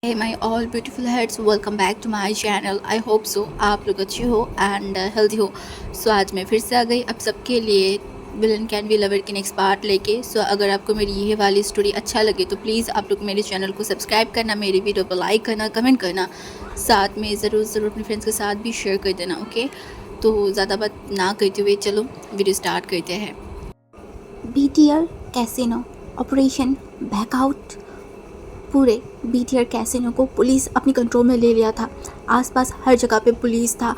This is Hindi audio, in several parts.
Hey my all beautiful heads, welcome back to my channel. I hope so आप लोग अच्छे हो एंड हेल्दी हो. सो आज मैं फिर से आ गई अब सबके लिए विलन कैन बी लवर की नेक्स्ट पार्ट लेके. सो अगर आपको मेरी ये वाली स्टोरी अच्छा लगे तो प्लीज़ आप लोग मेरे चैनल को सब्सक्राइब करना, मेरी वीडियो पर लाइक करना, कमेंट करना, साथ में ज़रूर अपने फ्रेंड्स के साथ भी शेयर कर देना. ओके, तो ज़्यादा बात ना करते हुए चलो वीडियो स्टार्ट करते हैं. BTR casino operation blackout. पूरे BTR कैसीनो को पुलिस अपनी कंट्रोल में ले लिया था. आसपास हर जगह पे पुलिस था.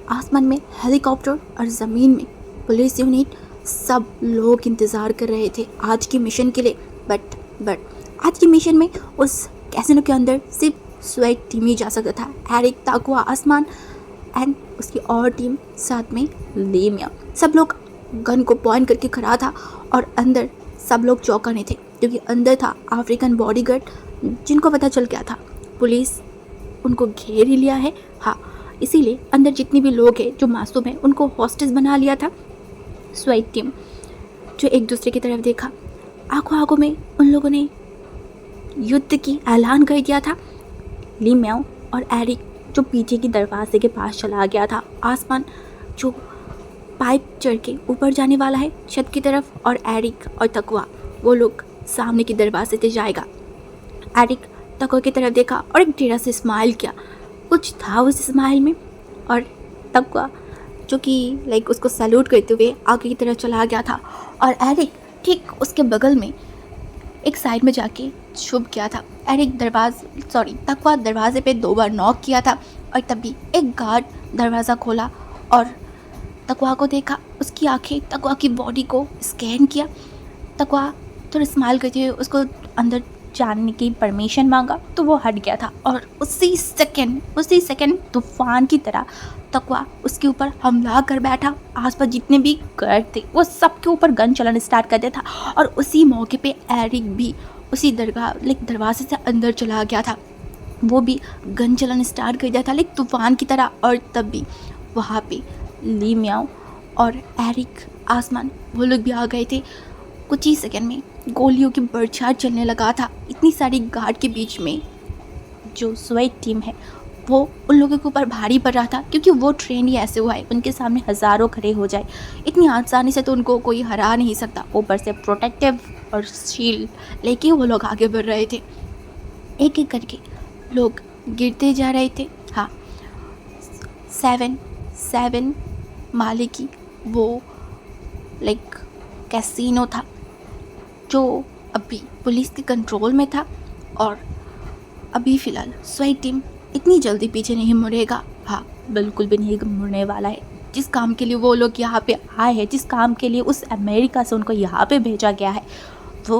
आसमान में हेलीकॉप्टर और ज़मीन में पुलिस यूनिट. सब लोग इंतज़ार कर रहे थे आज की मिशन के लिए. बट आज की मिशन में उस कैसीनो के अंदर सिर्फ स्वेट टीम ही जा सकता था. एरिक, ताकुआ, आसमान एंड उसकी और टीम, साथ में लीमिया. सब लोग गन को पॉइंट करके खड़ा था और अंदर सब लोग चौंकाने थे क्योंकि अंदर था अफ्रीकन बॉडीगार्ड जिनको पता चल गया था पुलिस उनको घेर ही लिया है. हाँ, इसीलिए अंदर जितने भी लोग हैं जो मासूम हैं उनको हॉस्टेज बना लिया था. स्वेट टीम जो एक दूसरे की तरफ देखा, आंखों में उन लोगों ने युद्ध की ऐलान कर दिया था. ली म्याओ और एरिक जो पीछे की दरवाजे के पास चला गया था. आसमान जो पाइप चढ़ के ऊपर जाने वाला है छत की तरफ, और एरिक और तकवा वो लोग सामने की दरवाजे से जाएगा. एरिक तकवा की तरफ देखा और एक ढेरा से स्माइल किया. कुछ था उस स्माइल में. और तकवा जो कि लाइक उसको सैल्यूट करते हुए आगे की तरफ चला गया था. और एरिक ठीक उसके बगल में एक साइड में जाके छुप गया था. एरिक तकवा दरवाजे पे 2 बार नॉक किया था और तभी एक गार्ड दरवाज़ा खोला और तकवा को देखा. उसकी आंखें तकवा की बॉडी को स्कैन किया. तकवा थोड़ा स्माइल करते हुए उसको अंदर जानने की परमिशन मांगा तो वो हट गया था. और उसी सेकंड तूफान की तरह तकवा उसके ऊपर हमला कर बैठा. आसपास जितने भी गार्ड थे वो सबके ऊपर गन चलाना स्टार्ट कर दिया था. और उसी मौके पे एरिक भी उसी दरवाजे से अंदर चला गया था. वो भी गन चलाना स्टार्ट कर दिया था लाइक तूफान की तरह. और तब भी वहाँ पे ली म्याओ और एरिक, आसमान, वो लोग भी आ गए थे. कुछ ही सेकंड में गोलियों की बरछार चलने लगा था. इतनी सारी गार्ड के बीच में जो स्वेट टीम है वो उन लोगों के ऊपर भारी पड़ रहा था क्योंकि वो ट्रेन ही ऐसे हुआ है उनके सामने हज़ारों खड़े हो जाए. इतनी आसानी से तो उनको कोई हरा नहीं सकता. ऊपर से प्रोटेक्टिव और शील्ड लेके वो लोग आगे बढ़ रहे थे. एक एक करके लोग गिरते जा रहे थे. हाँ, 7 मालिकी वो लाइक कैसीनो था जो अभी पुलिस के कंट्रोल में था. और अभी फ़िलहाल स्वेट टीम इतनी जल्दी पीछे नहीं मुड़ेगा. हाँ, बिल्कुल भी नहीं मुड़ने वाला है. जिस काम के लिए वो लोग यहाँ पे आए हैं, जिस काम के लिए उस अमेरिका से उनको यहाँ पे भेजा गया है, वो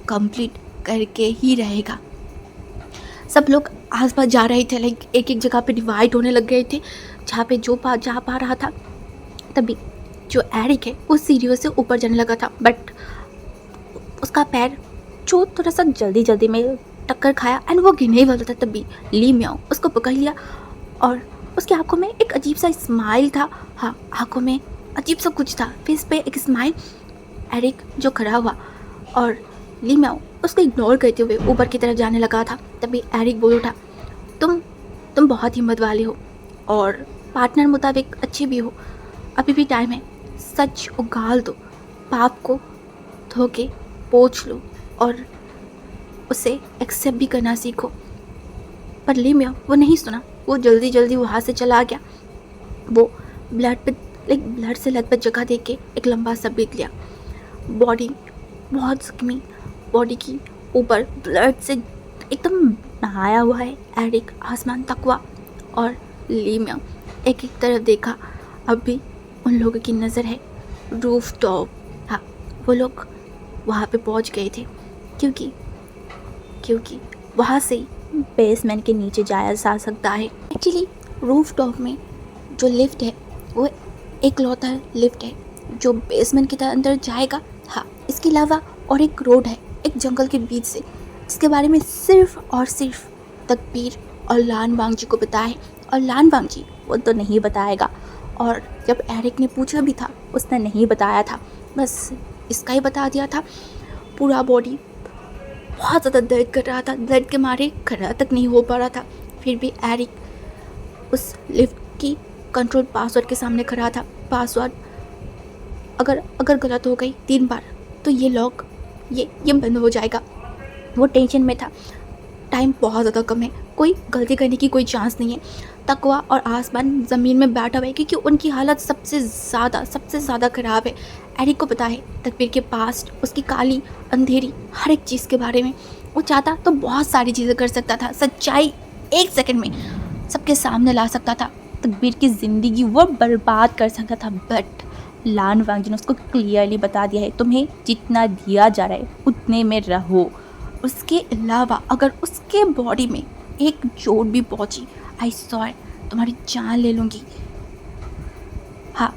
कंप्लीट करके ही रहेगा. सब लोग आसपास जा रहे थे लाइक एक जगह पे डिवाइड होने लग गए थे जहाँ पे जो जा पा रहा था. तभी जो एरिक है वो सीढ़ियों से ऊपर जाने लगा था. बट उसका पैर जो थोड़ा सा जल्दी में टक्कर खाया एंड वो गिरने ही वाला था. तभी ली म्याओ उसको पकड़ लिया और उसकी आंखों में एक अजीब सा स्माइल था. हाँ, आंखों में अजीब सा कुछ था, फेस पे एक स्माइल. एरिक जो खड़ा हुआ और ली म्याओ उसको इग्नोर करते हुए ऊपर की तरफ जाने लगा था. तभी एरिक बोल उठा, तुम बहुत हिम्मत वाले हो और पार्टनर मुताबिक अच्छे भी हो. अभी भी टाइम है. सच उगाल दो, पाप को धो के पोंछ लो और उसे एक्सेप्ट भी करना सीखो. पर ली म्याओ वो नहीं सुना. वो जल्दी वहाँ से चला गया. वो ब्लड से लथपथ जगह देख के एक लंबा सा ब्रीथ लिया. बॉडी बहुत जख्मी, बॉडी की ऊपर ब्लड से एकदम नहाया हुआ है. एरिक, आसमान, तकवा और ली म्याओ एक तरफ देखा. अब भी उन लोगों की नज़र है रूफ टॉप. हाँ, वो लोग वहाँ पे पहुँच गए थे क्योंकि वहाँ से बेसमेंट के नीचे जाया जा सकता है. एक्चुअली रूफ टॉप में जो लिफ्ट है वो एकलौता लिफ्ट है जो बेसमेंट की तरफ अंदर जाएगा. हाँ, इसके अलावा और एक रोड है एक जंगल के बीच से, इसके बारे में सिर्फ और सिर्फ तकबीर और लान वांग जी को पता है. और लान वांग जी वो तो नहीं बताएगा. और जब एरिक ने पूछा भी था उसने नहीं बताया था, बस इसका ही बता दिया था. पूरा बॉडी बहुत ज़्यादा दर्द कर रहा था, दर्द के मारे खड़ा तक नहीं हो पा रहा था। फिर भी एरिक उस लिफ्ट की कंट्रोल पासवर्ड के सामने खड़ा था। पासवर्ड अगर अगर गलत हो गई 3 बार तो ये लॉक ये बंद हो जाएगा। वो टेंशन में था, टाइम बहुत ज़्यादा कम है, कोई गलती करने की कोई चांस नहीं है। तकवा और आसमान ज़मीन में बैठा हुआ है क्योंकि उनकी हालत सबसे ज़्यादा ख़राब है। एरिक को पता है तकबीर के पास्ट, उसकी काली अंधेरी हर एक चीज़ के बारे में। वो चाहता तो बहुत सारी चीज़ें कर सकता था, सच्चाई 1 सेकंड में सबके सामने ला सकता था, तकबीर की ज़िंदगी वो बर्बाद कर सकता था। बट लान वांगजी ने उसको क्लियरली बता दिया है, तुम्हें जितना दिया जा रहा है उतने में रहो। उसके अलावा अगर उसके बॉडी में एक चोट भी पहुंची, आई सॉरी तुम्हारी जान ले लूँगी। हाँ,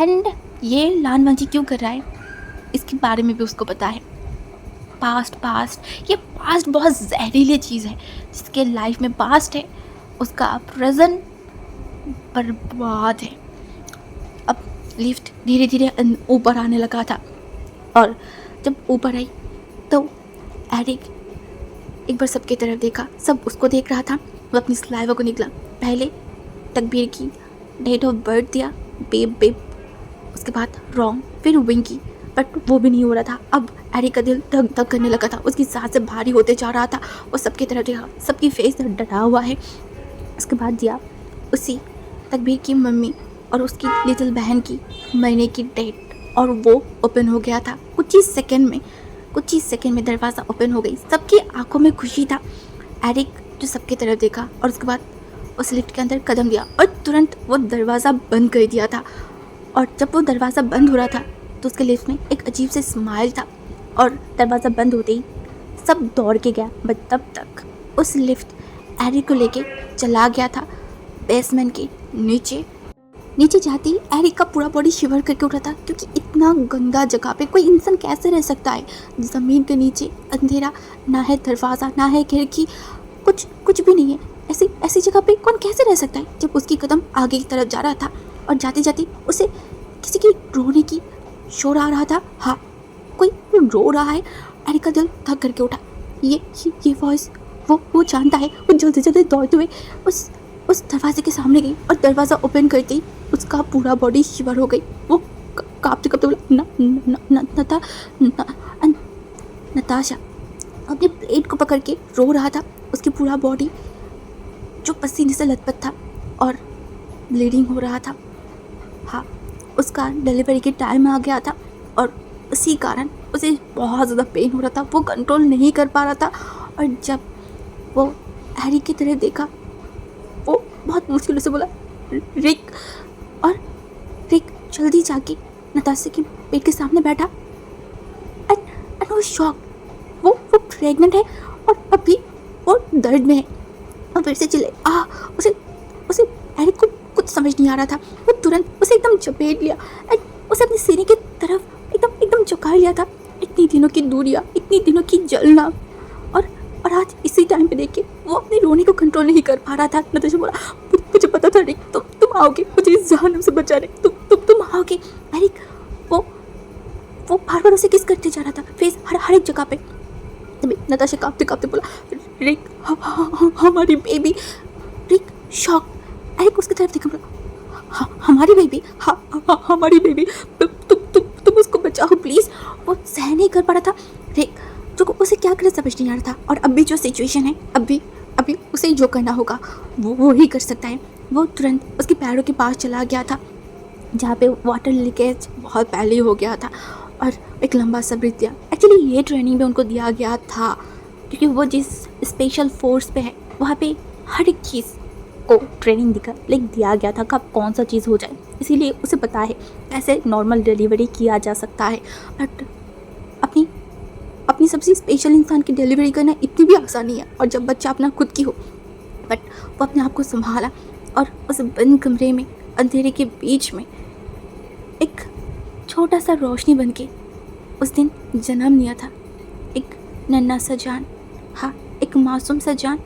एंड ये लान वांगजी क्यों कर रहा है इसके बारे में भी उसको पता है। पास्ट ये पास्ट बहुत जहरीली चीज़ है। जिसके लाइफ में पास्ट है उसका प्रेजेंट बर्बाद है। अब लिफ्ट धीरे धीरे ऊपर आने लगा था और जब ऊपर आई तो एरिक एक बार सबकी तरफ देखा, सब उसको देख रहा था। वो अपनी स्लाइवा को निकला, पहले तकबीर की डेट ऑफ बर्थ दिया, बेब, उसके बाद रॉन्ग, फिर विंकी, बट वो भी नहीं हो रहा था। अब एरिक का दिल धक धक करने लगा था, उसकी सांसें भारी होते जा रहा था। वो सबकी तरफ देखा, सबकी फेस डरा हुआ है। उसके बाद दिया उसी तकबीर की मम्मी और उसकी लिटिल बहन की महीने की डेट और वो ओपन हो गया था कुछ ही सेकंड में दरवाज़ा ओपन हो गई। सबकी आंखों में खुशी था। एरिक जो सबकी तरफ देखा और उसके बाद उस लिफ्ट के अंदर कदम दिया और तुरंत वो दरवाज़ा बंद कर दिया था। और जब वो दरवाज़ा बंद हो रहा था तो उसके लिफ्ट में एक अजीब से स्माइल था और दरवाज़ा बंद होते ही सब दौड़ के गया। बट तब तक उस लिफ्ट एरिक को लेके चला गया था बेसमेंट के नीचे जाते ही एरिक का पूरा बॉडी शिवर करके उठा था क्योंकि इतना गंदा जगह पे कोई इंसान कैसे रह सकता है। ज़मीन के नीचे अंधेरा, ना है दरवाज़ा ना है खिड़की, कुछ भी नहीं है। ऐसी जगह पे कौन कैसे रह सकता है। जब उसकी कदम आगे की तरफ जा रहा था और जाते जाते उसे किसी की रोने की शोर आ रहा था। हाँ, कोई रो रहा है। एरिक का दिल धक करके उठा। ये वॉइस वो जानता है। वो जल्दी दौड़ते हुए उस दरवाजे के सामने गई और दरवाज़ा ओपन करते ही उसका पूरा बॉडी शिवर हो गई। वो कांपते बोला नताशा अपने प्लेट को पकड़ के रो रहा था। उसकी पूरा बॉडी जो पसीने से लथपथ था और ब्लीडिंग हो रहा था। हाँ, उसका डिलीवरी के टाइम आ गया था और उसी कारण उसे बहुत ज़्यादा पेन हो रहा था। वो कंट्रोल नहीं कर पा रहा था और जब वो एरिक की तरह देखा, वो बहुत मुश्किल से बोला रिक, और रिक जल्दी जाके नताशा के पेट के सामने बैठा एंड वो शॉक, वो प्रेग्नेंट है और अभी वो दर्द में है। और फिर से चिल्ले उसे एरिक को कुछ समझ नहीं आ रहा था। वो तुरंत उसे एकदम चपेट लिया एंड उसे अपनी सीने की तरफ एकदम झुका लिया था। इतनी दिनों की दूरियां, इतनी दिनों की जलना और आज इसी टाइम पे देख के वो अपने रोने को कंट्रोल नहीं कर पा रहा था। नताशा बोला मुझे पता था रिक, तुम आओगे मुझे इस जहन्नम से बचाने, तुम आओगे। एरिक वो बार बार उसे किस करते जा रहा था, फेस हर एक जगह पे। तभी नताशा कांपते बोला रिक, हमारी बेबी। रिक शॉक, एरिक उसकी तरफ देखा, बोला हमारी बेबी, हमारी बेबी, तुम उसको बचाओ प्लीज़। वो सह नहीं कर पा रहा था। रिक जो उसे क्या करे समझ नहीं आ रहा था। और अभी जो सिचुएशन है, अभी उसे जो करना होगा वो ही कर सकता है। वो तुरंत उसके पैरों के पास चला गया था जहाँ पे वाटर लीकेज बहुत पहले हो गया था और एक लंबा सा ब्रीथ दिया। एक्चुअली ये ट्रेनिंग भी उनको दिया गया था क्योंकि वो जिस स्पेशल फोर्स पे है वहाँ पे हर एक चीज़ को ट्रेनिंग दिया गया था कब कौन सा चीज़ हो जाए। इसीलिए उसे पता है कैसे नॉर्मल डिलीवरी किया जा सकता है। बट अपनी सबसे स्पेशल इंसान की डिलीवरी करना इतनी भी आसान नहीं है। और जब बच्चा अपना खुद की हो, बट वो अपने आप को संभाला और उस बंद कमरे में अंधेरे के बीच में एक छोटा सा रोशनी बन के उस दिन जन्म लिया था। एक नन्हा सा जान, हाँ एक मासूम सा जान।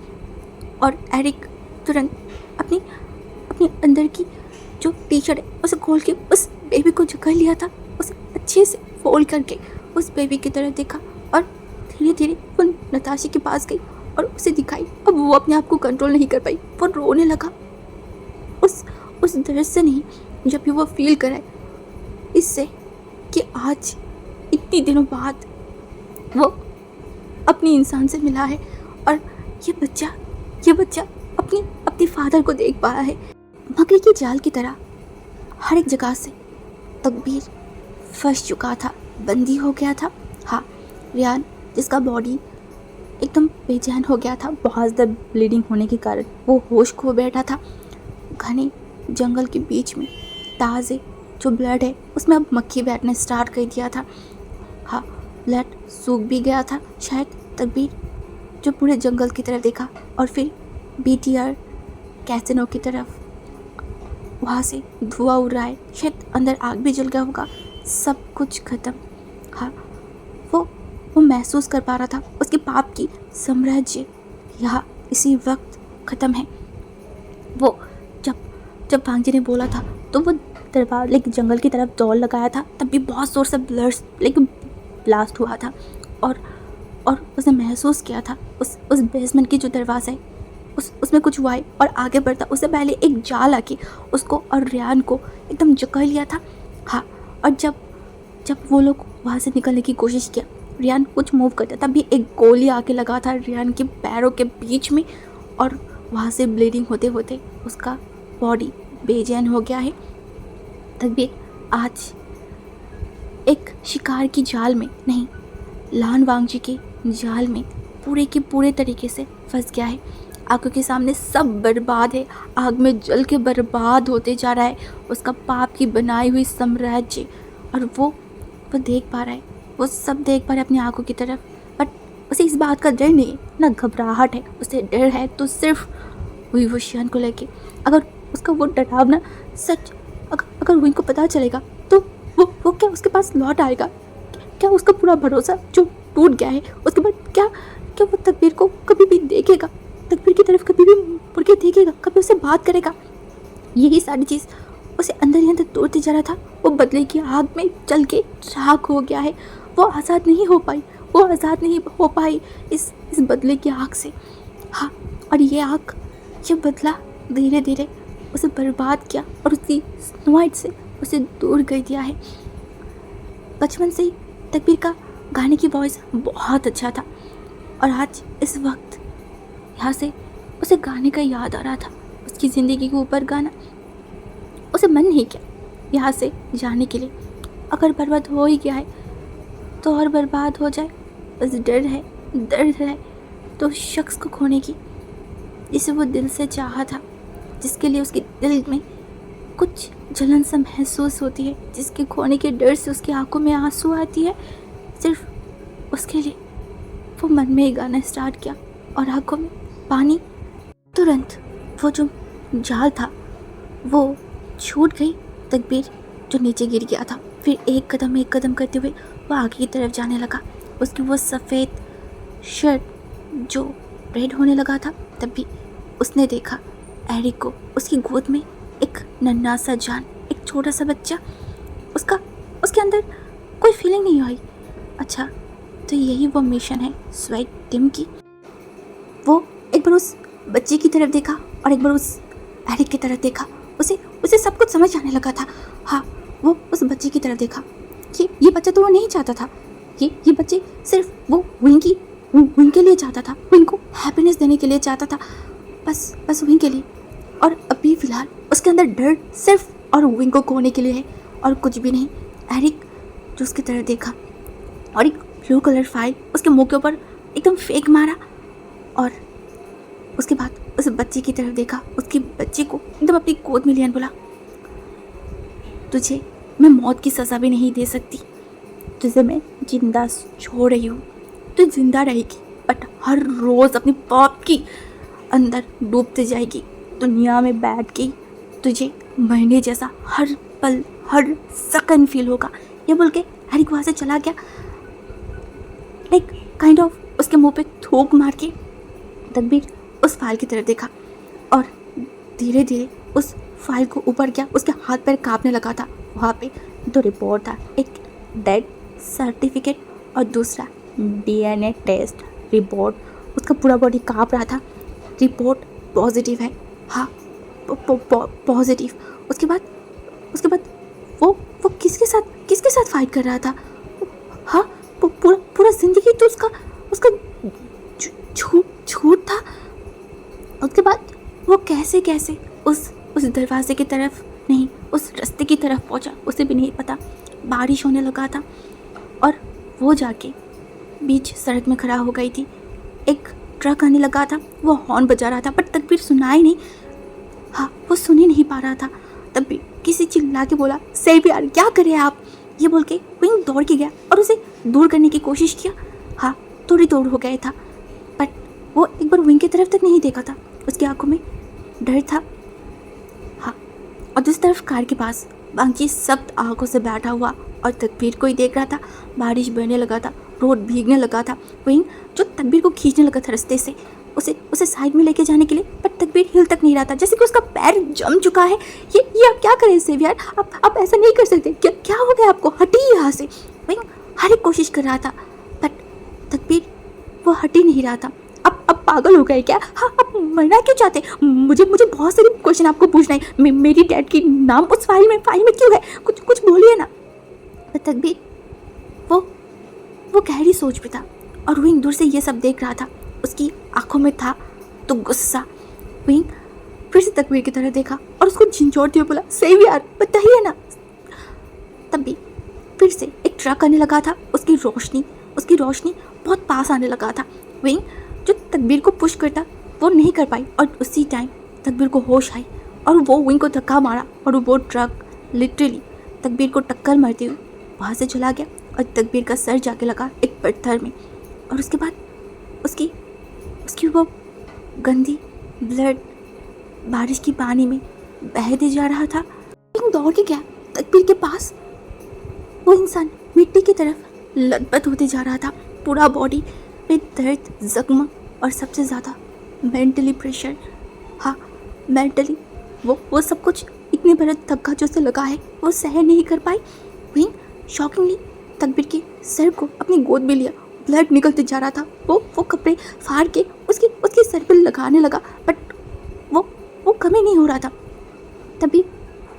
और एरिक तुरंत अपनी अंदर की जो टी शर्ट है उसे खोल के उस बेबी को जकड़ लिया था। उसे अच्छे से फोल्ड करके उस बेबी की तरफ देखा और धीरे धीरे वो नताशा के पास गई और उसे दिखाई। अब वो अपने आप को कंट्रोल नहीं कर पाई, वो रोने लगा। उस दर्द से नहीं, जब भी वो फील कराए इससे कि आज इतने दिनों बाद वो अपनी इंसान से मिला है और ये बच्चा अपने फादर को देख पाया है। मकड़ी की जाल की तरह हर एक जगह से तकबीर फंस चुका था, बंदी हो गया था। हाँ, रियान जिसका बॉडी एकदम बेचैन हो गया था, बहुत ज़्यादा ब्लीडिंग होने के कारण वो होश खो बैठा था। घने जंगल के बीच में ताज़े जो ब्लड है उसमें अब मक्खी बैठने स्टार्ट कर दिया था। हाँ, ब्लड सूख भी गया था। शायद तकबीर जो पूरे जंगल की तरफ देखा और फिर BTR कैसीनो की तरफ, वहाँ से धुआं उड़ रहा है, शायद अंदर आग भी जल गया होगा, सब कुछ खत्म। हाँ, वो महसूस कर पा रहा था उसके पाप की साम्राज्य यहाँ इसी वक्त ख़त्म है। वो जब भांजी ने बोला था तो वो दरबार लेकिन जंगल की तरफ दौड़ लगाया था, तब भी बहुत जोर से ब्लास्ट हुआ था और उसने महसूस किया था उस बेसमेंट की जो दरवाज़ा है उसमें कुछ हुआ है और आगे बढ़ता उससे पहले एक जाल आके उसको और रियान को एकदम जकड़ लिया था। हाँ, और जब वो लोग वहाँ से निकलने की कोशिश किया, रियान कुछ मूव करता तब भी एक गोली आके लगा था रियान के पैरों के बीच में और वहाँ से ब्लीडिंग होते होते उसका बॉडी बेचैन हो गया है। तकबीर आज एक शिकार की जाल में नहीं, लान वांगजी के जाल में पूरे के पूरे तरीके से फंस गया है। आंखों के सामने सब बर्बाद है, आग में जल के बर्बाद होते जा रहा है उसका पाप की बनाई हुई साम्राज्य, और वो देख पा रहा है, वो सब देख पा रहा है अपनी आंखों की तरफ। बट उसे इस बात का डर नहीं, ना घबराहट है, उसे डर है तो सिर्फ हुई वो शियान को लेके। अगर उसका वो डरावना सच अगर हुई को पता चलेगा तो वो क्या उसके पास लौट आएगा? क्या उसका पूरा भरोसा जो टूट गया है उसके बाद क्या वो तकबीर को कभी भी देखेगा, तकबीर की तरफ कभी भी मुड़ के देखेगा, कभी उससे बात करेगा? यही सारी चीज़ उसे अंदर ही अंदर तोड़ते जा रहा था। वो बदले की आग में जल के राख हो गया है, वो आज़ाद नहीं हो पाई इस बदले की आग से। हाँ, और ये आग, ये बदला धीरे धीरे उसे बर्बाद किया और उसकी स्नो वाइट से उसे दूर कर दिया है। बचपन से ही तकबीर का गाने की वॉइस बहुत अच्छा था और आज इस वक्त यहाँ से उसे गाने का याद आ रहा था, उसकी ज़िंदगी के ऊपर गाना। उसे मन नहीं किया यहाँ से जाने के लिए, अगर बर्बाद हो ही गया है तो और बर्बाद हो जाए। बस दर्द है तो शख्स को खोने की जिसे वो दिल से चाहा था, जिसके लिए उसके दिल में कुछ जलन सा महसूस होती है, जिसके खोने के डर से उसकी आंखों में आंसू आती है, सिर्फ उसके लिए वो मन में ही गाना स्टार्ट किया और आंखों में पानी। तुरंत वो जो जाल था वो छूट गई। तकबीर जो नीचे गिर गया था, फिर एक कदम करते हुए वो आगे की तरफ जाने लगा। उसकी वो सफ़ेद शर्ट जो रेड होने लगा था, तब भी उसने देखा एरिक को, उसकी गोद में एक नन्हा सा जान, एक छोटा सा बच्चा। उसके अंदर कोई फीलिंग नहीं आई। अच्छा, तो यही वो मिशन है स्वेट टीम की। वो एक बार उस बच्चे की तरफ देखा और एक बार उस एरिक की तरफ देखा। उसे सब कुछ समझ आने लगा था। हाँ, वो उस बच्चे की तरफ देखा कि ये बच्चा तो वो नहीं चाहता था, ये बच्चे सिर्फ वो विंग के लिए चाहता था, विंग को हैप्पीनेस देने के लिए चाहता था, बस विंग के लिए। और अभी फ़िलहाल उसके अंदर डर सिर्फ और विंग को खोने के लिए है और कुछ भी नहीं। एरिक जो उसकी तरफ देखा और एक ब्लू कलर फाइल उसके मुंह के ऊपर एकदम फेंक मारा और उसके बाद उस बच्चे की तरफ देखा, उसके बच्चे को एकदम अपनी गोद में लिया, बोला, तुझे मैं मौत की सज़ा भी नहीं दे सकती, तुझे मैं जिंदा छोड़ रही हूँ, तू जिंदा रहेगी बट हर रोज़ अपनी पाप की अंदर डूबते जाएगी, दुनिया में बैठ के तुझे मरने जैसा हर पल हर सेकंड फील होगा। ये बोल के एरिक वहाँ से चला गया, लाइक काइंड ऑफ उसके मुंह पे थूक मार के। तकबीर उस फाइल की तरफ देखा और धीरे धीरे उस फाइल को ऊपर गया, उसके हाथ पैर कांपने लगा था। वहाँ पे दो रिपोर्ट था, एक डेथ सर्टिफिकेट और दूसरा डीएनए टेस्ट रिपोर्ट, उसका पूरा बॉडी काँप रहा था। रिपोर्ट पॉजिटिव है, हाँ पॉजिटिव। उसके बाद वो किसके साथ फाइट कर रहा था? हाँ, पूरा जिंदगी तो उसका झूठ था। उसके बाद वो कैसे उस दरवाजे की तरफ नहीं, उस रास्ते की तरफ पहुंचा, उसे भी नहीं पता। बारिश होने लगा था और वो जाके बीच सड़क में खड़ा हो गई थी। एक ट्रक आने लगा था, वो हॉर्न बजा रहा था, पर तकबीर सुनाई नहीं, हाँ वो सुन ही नहीं पा रहा था। तब भी किसी चिल्ला के बोला, सेव यार क्या करे आप, ये बोल के विंग दौड़ के गया और उसे दूर करने की कोशिश किया। हाँ थोड़ी दूर हो गया था, बट वो एक बार विंग की तरफ तक नहीं देखा था। उसकी आंखों में डर था। हाँ, और दूसरी तरफ कार के पास बांकी सख्त आंखों से बैठा हुआ और तकबीर को ही देख रहा था। बारिश बरने लगा था, रोड भीगने लगा था। विंग जो तकबीर को खींचने लगा था रास्ते से, उसे साइड में लेके जाने के लिए, पर तकबीर हिल तक नहीं रहा था, जैसे कि उसका पैर जम चुका है। ये आप क्या करें सेव यार, आप ऐसा नहीं कर सकते, क्या हो गया आपको, हटिए यहाँ से। विंग हर एक कोशिश कर रहा था, बट तकबीर वो हट ही नहीं रहा था। अब पागल हो गए क्या? हाँ, आप मरना क्यों चाहते? मुझे बहुत सारे क्वेश्चन आपको पूछना है। मेरी डैड की नाम उस फाइल में क्यों है? कुछ बोलिए ना। पर तकबीर वो गहरी सोच में था और विंग दूर से ये सब देख रहा था। उसकी आंखों में था तो गुस्सा। विंग फिर से तकबीर की तरह देखा और उसको झिंझोड़ते हुए बोला, सेव यार बताइए ना। तब भी फिर से एक ट्रक आने लगा था। उसकी रोशनी बहुत पास आने लगा था। विंग जो तकबीर को पुश करता वो नहीं कर पाई और उसी टाइम तकबीर को होश आई और वो विंग को धक्का मारा और वो ट्रक लिटरली तकबीर को टक्कर मारते हुए वहाँ से चला गया और तकबीर का सर जाके लगा एक पत्थर में। और उसके बाद उसकी वो गंदी ब्लड बारिश की पानी में बहते जा रहा था। विंग दौड़ के गया तकबीर के पास। वो इंसान मिट्टी की तरफ लथपथ होते जा रहा था, पूरा बॉडी में दर्द, जख्म और सबसे ज़्यादा मेंटली प्रेशर। हाँ, मेंटली वो सब कुछ इतने बड़ा धक्का जो से लगा है वो सहन नहीं कर पाई। विंग शॉकिंगली तकबीर के सर को अपनी गोद में लिया। ब्लड निकलते जा रहा था। वो कपड़े फाड़ के उसके सर पर लगाने लगा, बट वो कम ही नहीं हो रहा था। तभी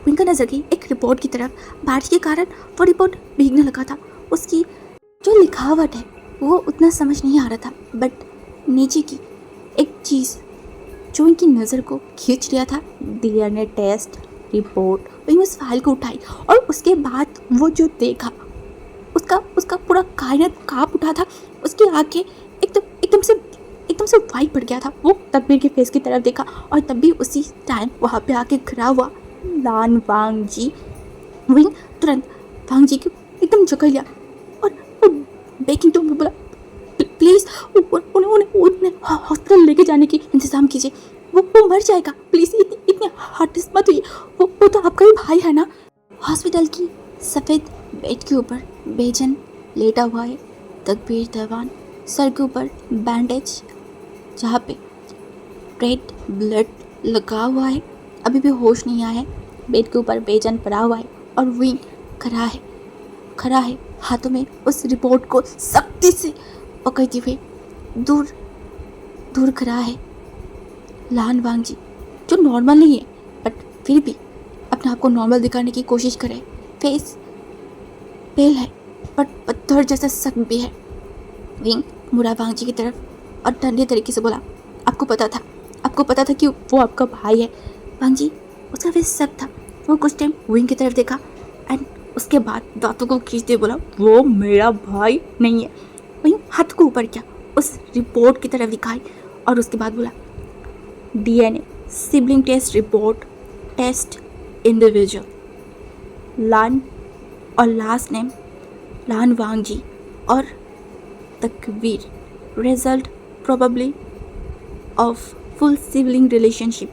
विंग का नजर गई एक रिपोर्ट की तरफ। बारिश के कारण वो रिपोर्ट भीगने लगा था। उसकी जो लिखावट है वो उतना समझ नहीं आ रहा था, बट नीचे की एक चीज़ जो इनकी नज़र को खींच लिया था, डीएनए टेस्ट रिपोर्ट। वहीं उस फाइल को उठाई और उसके बाद वो जो देखा, उसका पूरा कायनात काँप उठा था। उसकी आंखें एकदम से वाइट पड़ गया था। वो तकबीर के फेस की तरफ देखा और तब भी उसी टाइम वहाँ पे आके खड़ा हुआ लान वांग जी। विंग तुरंत वांग जी को एकदम जकड़ लिया और वो बेकिंग टोन में बोला, प्लीज़ उन्हें हॉस्पिटल लेके जाने की इंतज़ाम कीजिए। वो मर जाएगा, प्लीज़ इतने हार्टिस्ट मत हुई। वो तो आपका ही भाई है ना। हॉस्पिटल की सफ़ेद बेड के ऊपर बेजन लेटा हुआ है तकबीर देवान। सर के ऊपर बैंडेज जहाँ पे रेड ब्लड लगा हुआ है, अभी भी होश नहीं आया है। बेड के ऊपर बेजन पड़ा हुआ है और विंग खड़ा है हाथों में उस रिपोर्ट को सख्ती से पकड़ते हुए। दूर खड़ा है लान वांग जी, जो नॉर्मल नहीं है बट फिर भी अपने आप को नॉर्मल दिखाने की कोशिश करे। फेस पेल है बट पत्थर जैसा सख्त भी है। विंग मुड़ा वांग जी की तरफ और ठंडे तरीके से बोला, आपको पता था कि वो आपका भाई है। वांग जी उसका फेस सख्त था। वो कुछ टाइम विंग की तरफ देखा एंड उसके बाद दांतों को खींचते बोला, वो मेरा भाई नहीं है। वहीं हाथ को ऊपर किया, उस रिपोर्ट की तरफ दिखाई और उसके बाद बोला, DNA sibling test report test individual Lan और last name Lan Wang ji और Takbir, result probably of full sibling relationship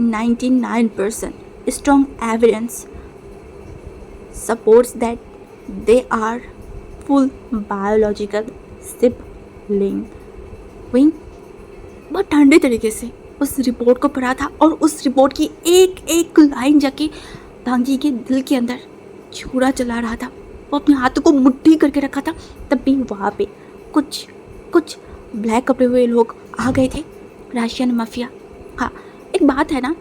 99% strong evidence supports that they are full biological sibling। Wing बहुत ठंडे तरीके से उस रिपोर्ट को पढ़ा था और उस रिपोर्ट की एक लाइन जाके भांजी के दिल के अंदर छुरा चला रहा था। वो अपने हाथों को मुट्ठी करके रखा था। तब भी वहाँ पे कुछ कुछ ब्लैक कपड़े हुए लोग आ गए थे, रशियन माफिया। हाँ, एक बात है ना,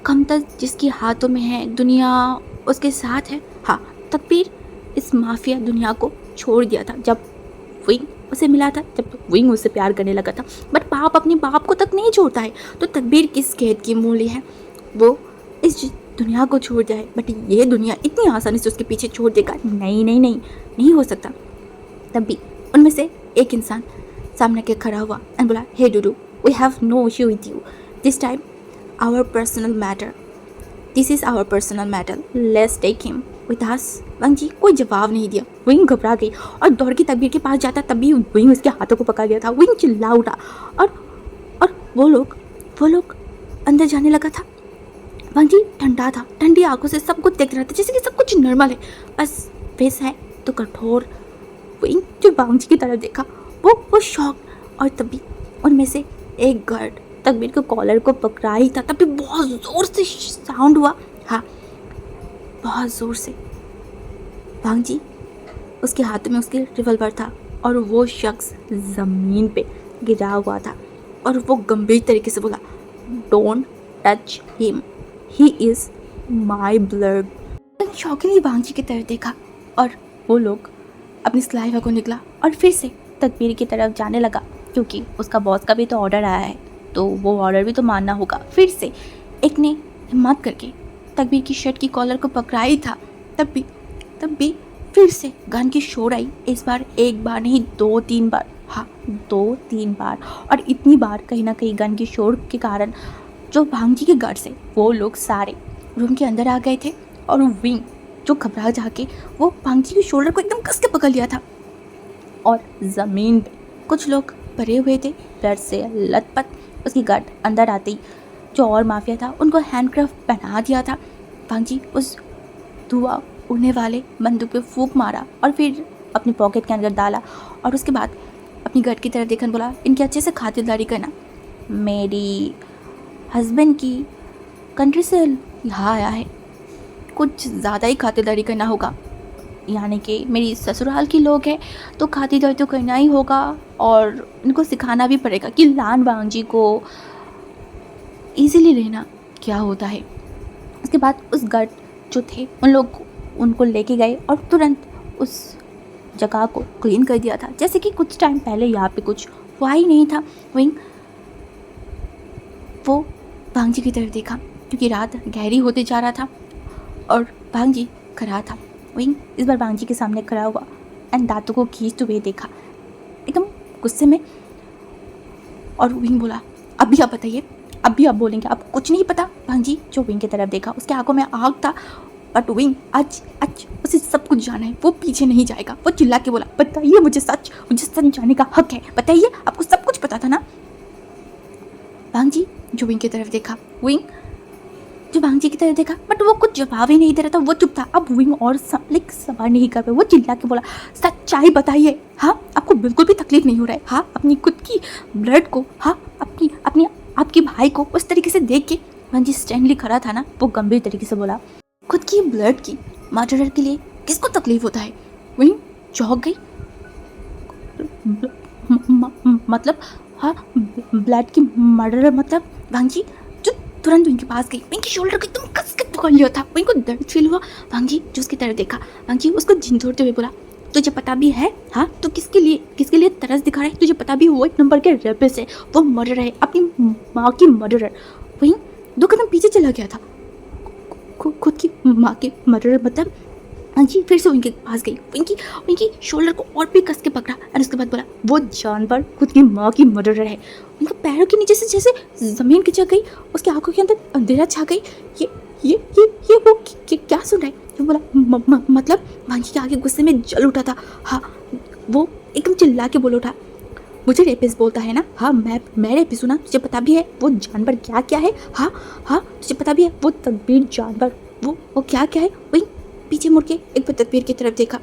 कमतर जिसके हाथों में है दुनिया उसके साथ है। हाँ, तकदीर इस माफिया दुनिया को छोड़ दिया था जब विंग उसे मिला था, जब विंग उससे प्यार करने लगा था। बट बाप अपने बाप को तक नहीं छोड़ता है, तो तकदीर किस कैद की मूली है, वो इस दुनिया को छोड़ जाए। बट ये दुनिया इतनी आसानी से उसके पीछे छोड़ देगा, नहीं नहीं नहीं, नहीं हो सकता। तब भी उनमें से एक इंसान सामने के खड़ा हुआ एंड बोला, hey dude, we have no issue with you, this time our personal matter, this is our personal matter, let's take him with us. Wang ji कोई जवाब नहीं दिया। विंग घबरा गई और दौड़ के तकबीर के पास जाता, तभी विंग उसके हाथों को पकड़ लिया था। विंग चिल्ला उठा और वो लोग अंदर जाने लगा था। वंग जी ठंडा था, ठंडी आंखों से सब कुछ देख रहा था, जैसे कि सब कुछ नॉर्मल है, बस फेस है तो कठोर। विंग जो वांग जी की तरफ देखा, वो शॉक। और तभी उनमें से एक गार्ड तकबीर के कॉलर को पकड़ा ही था, तभी बहुत ज़ोर से साउंड हुआ। हाँ, बहुत ज़ोर से। वांग जी उसके हाथ में उसके रिवॉल्वर था और वो शख्स ज़मीन पे गिरा हुआ था और वो गंभीर तरीके से बोला, don't touch him, he is my blood. शौकीन वांग जी की तरफ देखा और वो लोग अपनी सलाइवा को निकला और फिर से तकबीर की तरफ जाने लगा, क्योंकि उसका बॉस का भी तो ऑर्डर आया है, तो वो ऑर्डर भी तो मानना होगा। फिर से एक ने हिम्मत करके तकबीर की शर्ट की कॉलर को पकड़ा ही था, तब भी फिर से गन की शोर आई। इस बार एक बार नहीं, 2-3 बार। हाँ, 2-3 बार। और इतनी बार कहीं ना कहीं गन की शोर के कारण जो वांग जी के घर से वो लोग सारे रूम के अंदर आ गए थे और विंग जो घबरा जाके वो वांग जी के शोल्डर को एकदम कस के पकड़ लिया था। और ज़मीन पे कुछ लोग पड़े हुए थे, डर से लथपथ। उसकी गार्ड अंदर आते ही जो और माफिया था उनको हैंडक्राफ्ट पहना दिया था। वांग जी उस धुआं उड़ने वाले बंदूक पे फूंक मारा और फिर अपनी पॉकेट के अंदर डाला और उसके बाद अपनी गार्ड की तरफ देखकर बोला, इनकी अच्छे से खातिरदारी करना, मेरी हस्बैंड की कंट्री से यहाँ आया है, कुछ ज़्यादा ही खातिरदारी करना होगा, यानी कि मेरी ससुराल के लोग हैं तो खातिरदारी तो करना ही होगा और इनको सिखाना भी पड़ेगा कि लान वांग जी को इजीली लेना क्या होता है। उसके बाद उस गार्ड जो थे उनको लेके गए और तुरंत उस जगह को क्लीन कर दिया था, जैसे कि कुछ टाइम पहले यहाँ पे कुछ हुआ ही नहीं था। वो वांग जी की तरफ देखा, क्योंकि रात गहरी होते जा रहा था और वांग जी खड़ा था। विंग इस बार वांग जी के सामने खड़ा हुआ एंड दांतों को खींचते हुए देखा एकदम गुस्से में। और विंग बोला, अभी आप बताइए, अभी आप बोलेंगे, आपको कुछ नहीं पता। वांग जी जो विंग की तरफ देखा, उसके आंखों में आग था, बट विंग आज उसे सब कुछ जाना है, वो पीछे नहीं जाएगा। वो चिल्ला के बोला, बताइए मुझे सच जानने का हक है, बताइए, आपको सब कुछ पता था ना। वांग जी जो विंग की तरफ देखा, विंग जो वांग जी की तरफ देखा, बट वो कुछ जवाब ही नहीं दे रहा था, वो चुप था। अब विंग और सवाल नहीं कर पाया, वो चिल्ला के बोला, सच्चाई बताइए, हाँ आपको बिल्कुल भी तकलीफ नहीं हो रहा है, हाँ अपनी खुद की ब्लड को, हाँ अपनी आपके भाई को उस तरीके से देख के। वांग जी स्टैंडली खड़ा था ना, वो गंभीर तरीके से बोला, खुद की ब्लड की मर्डरर के लिए किसको तकलीफ होता है। विंग चौंक गई, मतलब हाँ ब्लड की मर्डरर मतलब। वांग जी जो तुरंत विंग के पास गई, विंग के शोल्डर को एकदम कस के पकड़ लिया था। विंग को दर्द फील हुआ। वांग जी जो उसकी तरफ देखा, वांग जी उसको झिंझोड़ते हुए बोला, तुझे पता भी है, हाँ तो किसके लिए तरस दिखा रहा है, तुझे पता भी वो 1 नंबर के रेपिस्ट है, वो मर्डर है, अपनी माँ की मर्डरर। विंग 2 कदम पीछे चला गया था, खुद की माँ के मर्डरर मतलब। हाँ जी फिर से उनके पास गई, उनकी शोल्डर को और भी कस के पकड़ा और उसके बाद बोला, वो जानवर खुद की माँ की मर्डरर है। उनके पैरों के नीचे से जैसे ज़मीन खिंचक गई, उसकी आंखों के अंदर अंधेरा छा गई। ये वो क्या सुन रहा है। तो बोला मतलब वांगी के आगे गुस्से में जल उठा था। हाँ वो एकदम चिल्ला के बोल उठा, मुझे रेपिस्ट बोलता है ना, हाँ मैं रेपिस्ट हूँ ना, तुझे पता भी है वो जानवर क्या है, हाँ तुझे पता भी है वो तकबीर जानवर वो क्या है। वही पीछे मुड़ के एक बार तकबीर की तरफ देखा,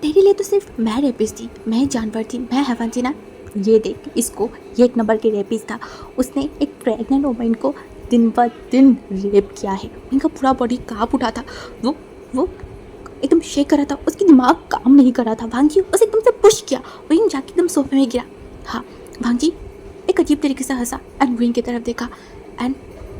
तेरे लिए तो सिर्फ मैं रेपिस्ट थी, मैं जानवर थी, मैं हैवान थी ना, ये देख इसको, ये 1 नंबर के रेपिस्ट था, उसने एक प्रेग्नेंट वुमन को दिन ब दिन रेप किया है। इनका पूरा बॉडी काँप उठा था, वो एकदम शेक कर रहा था, उसकी दिमाग काम नहीं कर रहा था। भांग जी उसे एकदम से पुश किया, विंग जाके एकदम सोफे में गिरा। हाँ, भांग जी एक अजीब तरीके से हंसा एंड विंग की तरफ देखा एंड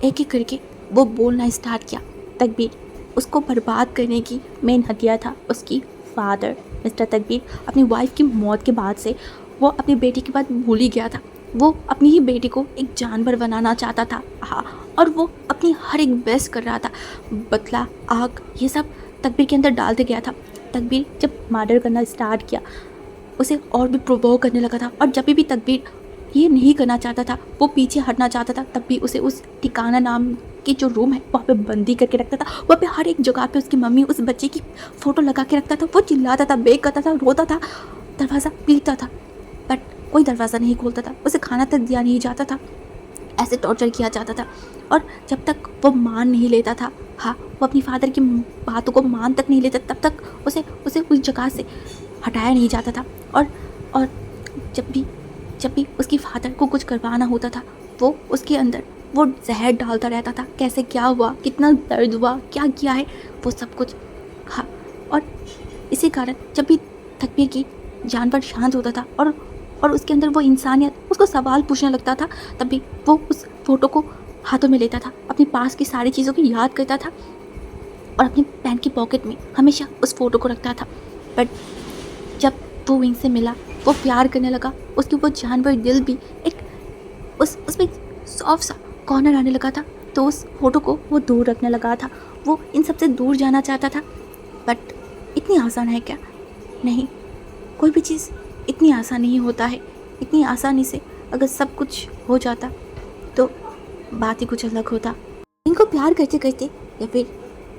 एक एक करके वो बोलना स्टार्ट किया। तकबीर उसको बर्बाद करने की मेन हथियार था उसकी फादर मिस्टर तकबीर। अपनी वाइफ की मौत के बाद से वो अपनी बेटी की बात भूल ही गया था। वो अपनी ही बेटी को एक जानवर बनाना चाहता था। हाँ, और वो अपनी हर एक बेस्ट कर रहा था। बदला, आग, ये सब तकबीर के अंदर डालते गया था। तकबीर जब मर्डर करना स्टार्ट किया उसे और भी प्रोवोक करने लगा था, और जब भी तकबीर ये नहीं करना चाहता था, वो पीछे हटना चाहता था, तब भी उसे उस ठिकाना नाम की जो रूम है वहाँ पे बंदी करके रखता था। वहाँ पे हर एक जगह पे उसकी मम्मी उस बच्चे की फ़ोटो लगा के रखता था। वो चिल्लाता था, बेग करता था, रोता था, दरवाज़ा पीटता था, बट कोई दरवाज़ा नहीं खोलता था। उसे खाना तक दिया नहीं जाता था, ऐसे टॉर्चर किया जाता था। और जब तक वो मान नहीं लेता था, हाँ, वो अपनी फादर की बातों को मान तक नहीं लेता, तब तक उसे उस जगह से हटाया नहीं जाता था। और जब भी उसकी फादर को कुछ करवाना होता था, वो उसके अंदर वो जहर डालता रहता था। कैसे क्या हुआ, कितना दर्द हुआ, क्या किया है, वो सब कुछ। हाँ, और इसी कारण जब भी तकबीर की जान पर शांत होता था और उसके अंदर वो इंसानियत उसको सवाल पूछने लगता था, तब भी वो उस फोटो को हाथों में लेता था, अपने पास की सारी चीज़ों को याद करता था और अपनी पैंट की पॉकेट में हमेशा उस फोटो को रखता था। बट जब वो विंग से मिला, वो प्यार करने लगा, उसके वो जानवर दिल भी एक उसमें सॉफ्ट सा कॉर्नर आने लगा था, तो उस फोटो को वो दूर रखने लगा था। वो इन सब से दूर जाना चाहता था, बट इतनी आसान है क्या? नहीं, कोई भी चीज़ इतनी आसान नहीं होता है। इतनी आसानी से अगर सब कुछ हो जाता तो बात ही कुछ अलग होता। इनको प्यार करते करते या फिर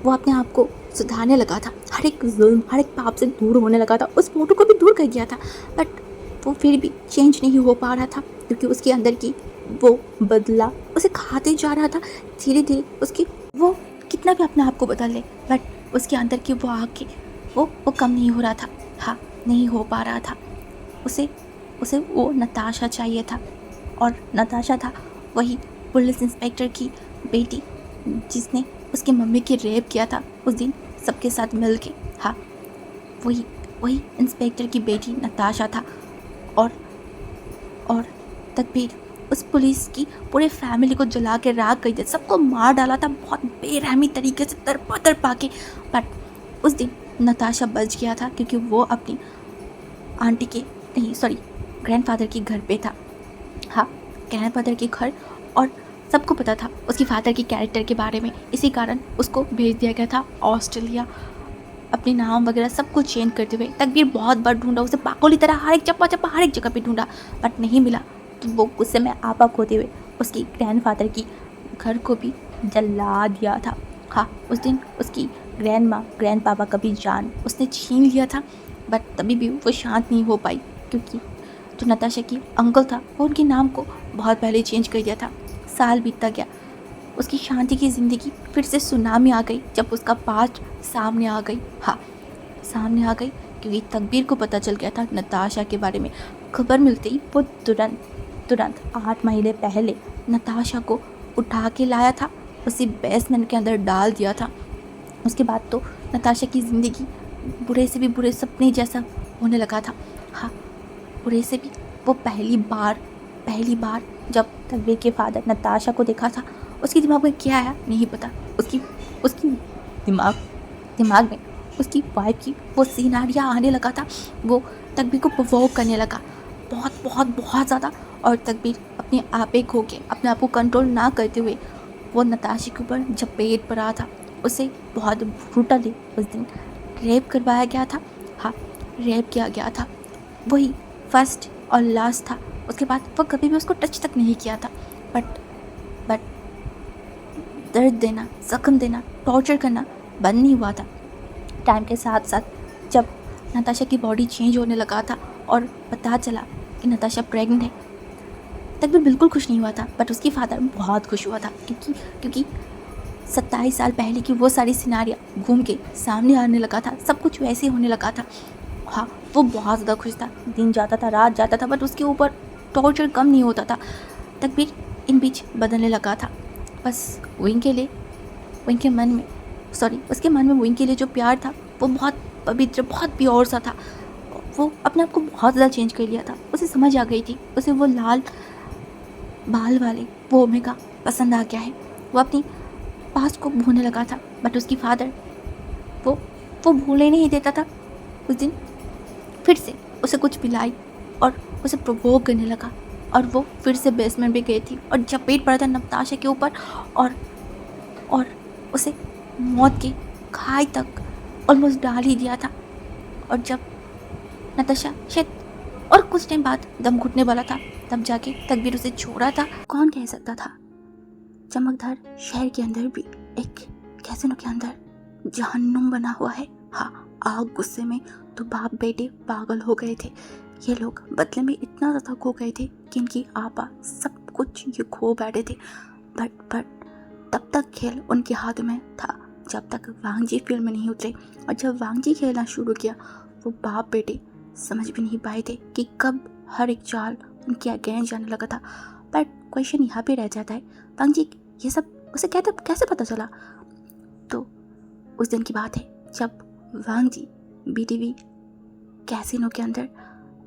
वो अपने आप को सुधारने लगा था, हर एक जुल्म, हर एक पाप से दूर होने लगा था, उस फोटो को भी दूर कर दिया था, बट वो फिर भी चेंज नहीं हो पा रहा था, क्योंकि उसके अंदर की वो बदला उसे खाते जा रहा था। धीरे धीरे उसकी वो कितना भी अपने आप को बदल ले, बट उसके अंदर की वो आग की वो कम नहीं हो रहा था। हाँ, नहीं हो पा रहा था। उसे वो नताशा चाहिए था, और नताशा था वही पुलिस इंस्पेक्टर की बेटी जिसने उसकी मम्मी की रेप किया था उस दिन सबके साथ मिल के। हाँ, वही इंस्पेक्टर की बेटी नताशा था। और तकबीर उस पुलिस की पूरे फैमिली को जला के राख कर दिया, सबको मार डाला था बहुत बेरहमी तरीके से, तरपा के। बट उस दिन नताशा बच गया था, क्योंकि वो अपनी आंटी के ग्रैंडफादर के घर पे था। हाँ, ग्रैंडफादर के घर, और सबको पता था उसकी फादर की कैरेक्टर के बारे में। इसी कारण उसको भेज दिया गया था ऑस्ट्रेलिया, अपने नाम वगैरह सब कुछ चेंज करते हुए। तकबीर बहुत बार ढूंढा, उसे पागल की तरह हर एक चप्पा हर एक जगह पे ढूंढा, बट नहीं मिला। तो वो गुस्से में आपा खोते हुए उसकी ग्रैंडफादर की घर को भी जला दिया था। हाँ, उस दिन उसकी ग्रैंड पापा का भी जान उसने छीन लिया था, बट तभी भी वो शांत नहीं हो पाई, क्योंकि जो नताशा की अंकल था वो उनके नाम को बहुत पहले चेंज कर दिया था। साल बीतता गया, उसकी शांति की ज़िंदगी फिर से सुनामी आ गई जब उसका पास्ट सामने आ गई। हाँ, सामने आ गई, क्योंकि तकबीर को पता चल गया था नताशा के बारे में। खबर मिलते ही वो तुरंत 8 महीने पहले नताशा को उठा के लाया था, उसी बेसमेंट के अंदर डाल दिया था। उसके बाद तो नताशा की ज़िंदगी बुरे से भी बुरे सपने जैसा होने लगा था। हाँ, बुरे से भी वो पहली बार जब तकबीर के फादर नताशा को देखा था, उसके दिमाग में क्या आया नहीं पता। उसकी दिमाग में उसकी वाइफ की वो सिनारिया आने लगा था। वो तकबीर को प्रोवोक करने लगा बहुत ज़्यादा, और तकबीर अपने आप पे खो के अपने आप को कंट्रोल ना करते हुए वो नताशा के ऊपर झपेट पड़ा था। उसे बहुत ब्रूटली उस दिन रेप करवाया गया था। हाँ, रेप किया गया था, वही फर्स्ट और लास्ट था। उसके बाद वो कभी भी उसको टच तक नहीं किया था, बट दर्द देना, जख्म देना, टॉर्चर करना बंद नहीं हुआ था। टाइम के साथ साथ जब नताशा की बॉडी चेंज होने लगा था और पता चला कि नताशा प्रेग्नेंट है, तकबीर बिल्कुल खुश नहीं हुआ था, बट उसकी फादर बहुत खुश हुआ था, क्योंकि 27 साल पहले की वो सारी सिनारिया घूम के सामने आने लगा था, सब कुछ वैसे होने लगा था। हाँ, वो बहुत ज़्यादा खुश था। दिन जाता था, रात जाता था, बट उसके ऊपर टॉर्चर कम नहीं होता था। तकबीर इन बीच बदलने लगा था। बस उसके मन में विंग के लिए जो प्यार था वो बहुत पवित्र, बहुत प्योर सा था। वो अपने आप को बहुत ज़्यादा चेंज कर लिया था। उसे समझ आ गई थी, उसे वो लाल बाल वाले वो ओमेगा पसंद आ गया है। वो अपनी पास्ट को भूलने लगा था, बट उसकी फादर वो वो भूलने नहीं देता था। उस दिन फिर से उसे कुछ पिलाई और उसे प्रोवोक करने लगा, और वो फिर से बेसमेंट में गई थी और चपेट पड़ा था नताशा के ऊपर, और उसे मौत की खाई तक ऑलमोस्ट डाल ही दिया था। और जब नताशा शायद और कुछ टाइम बाद दम घुटने वाला था, तब जाके तकबीर उसे छोड़ा था। कौन कह सकता था चमकदार शहर के अंदर भी एक कैसीनो के अंदर जहन्नुम बना हुआ है। हाँ, आग गुस्से में तो बाप बेटे पागल हो गए थे। ये लोग बदले में इतना ज़्यादा खो गए थे कि इनकी आपा सब कुछ ये खो बैठे थे। बट तब तक खेल उनके हाथ में था जब तक वांगजी फील्ड में नहीं उतरे। और जब वांगजी खेलना शुरू किया, वो बाप बेटे समझ भी नहीं पाए थे कि कब हर एक चाल उनके अगेंस्ट जाने लगा था। बट क्वेश्चन यहाँ पे रह जाता है, वांगजी ये सब उसे कैसे पता चला? तो उस दिन की बात है जब वांगजी बीटीवी कैसीनो के अंदर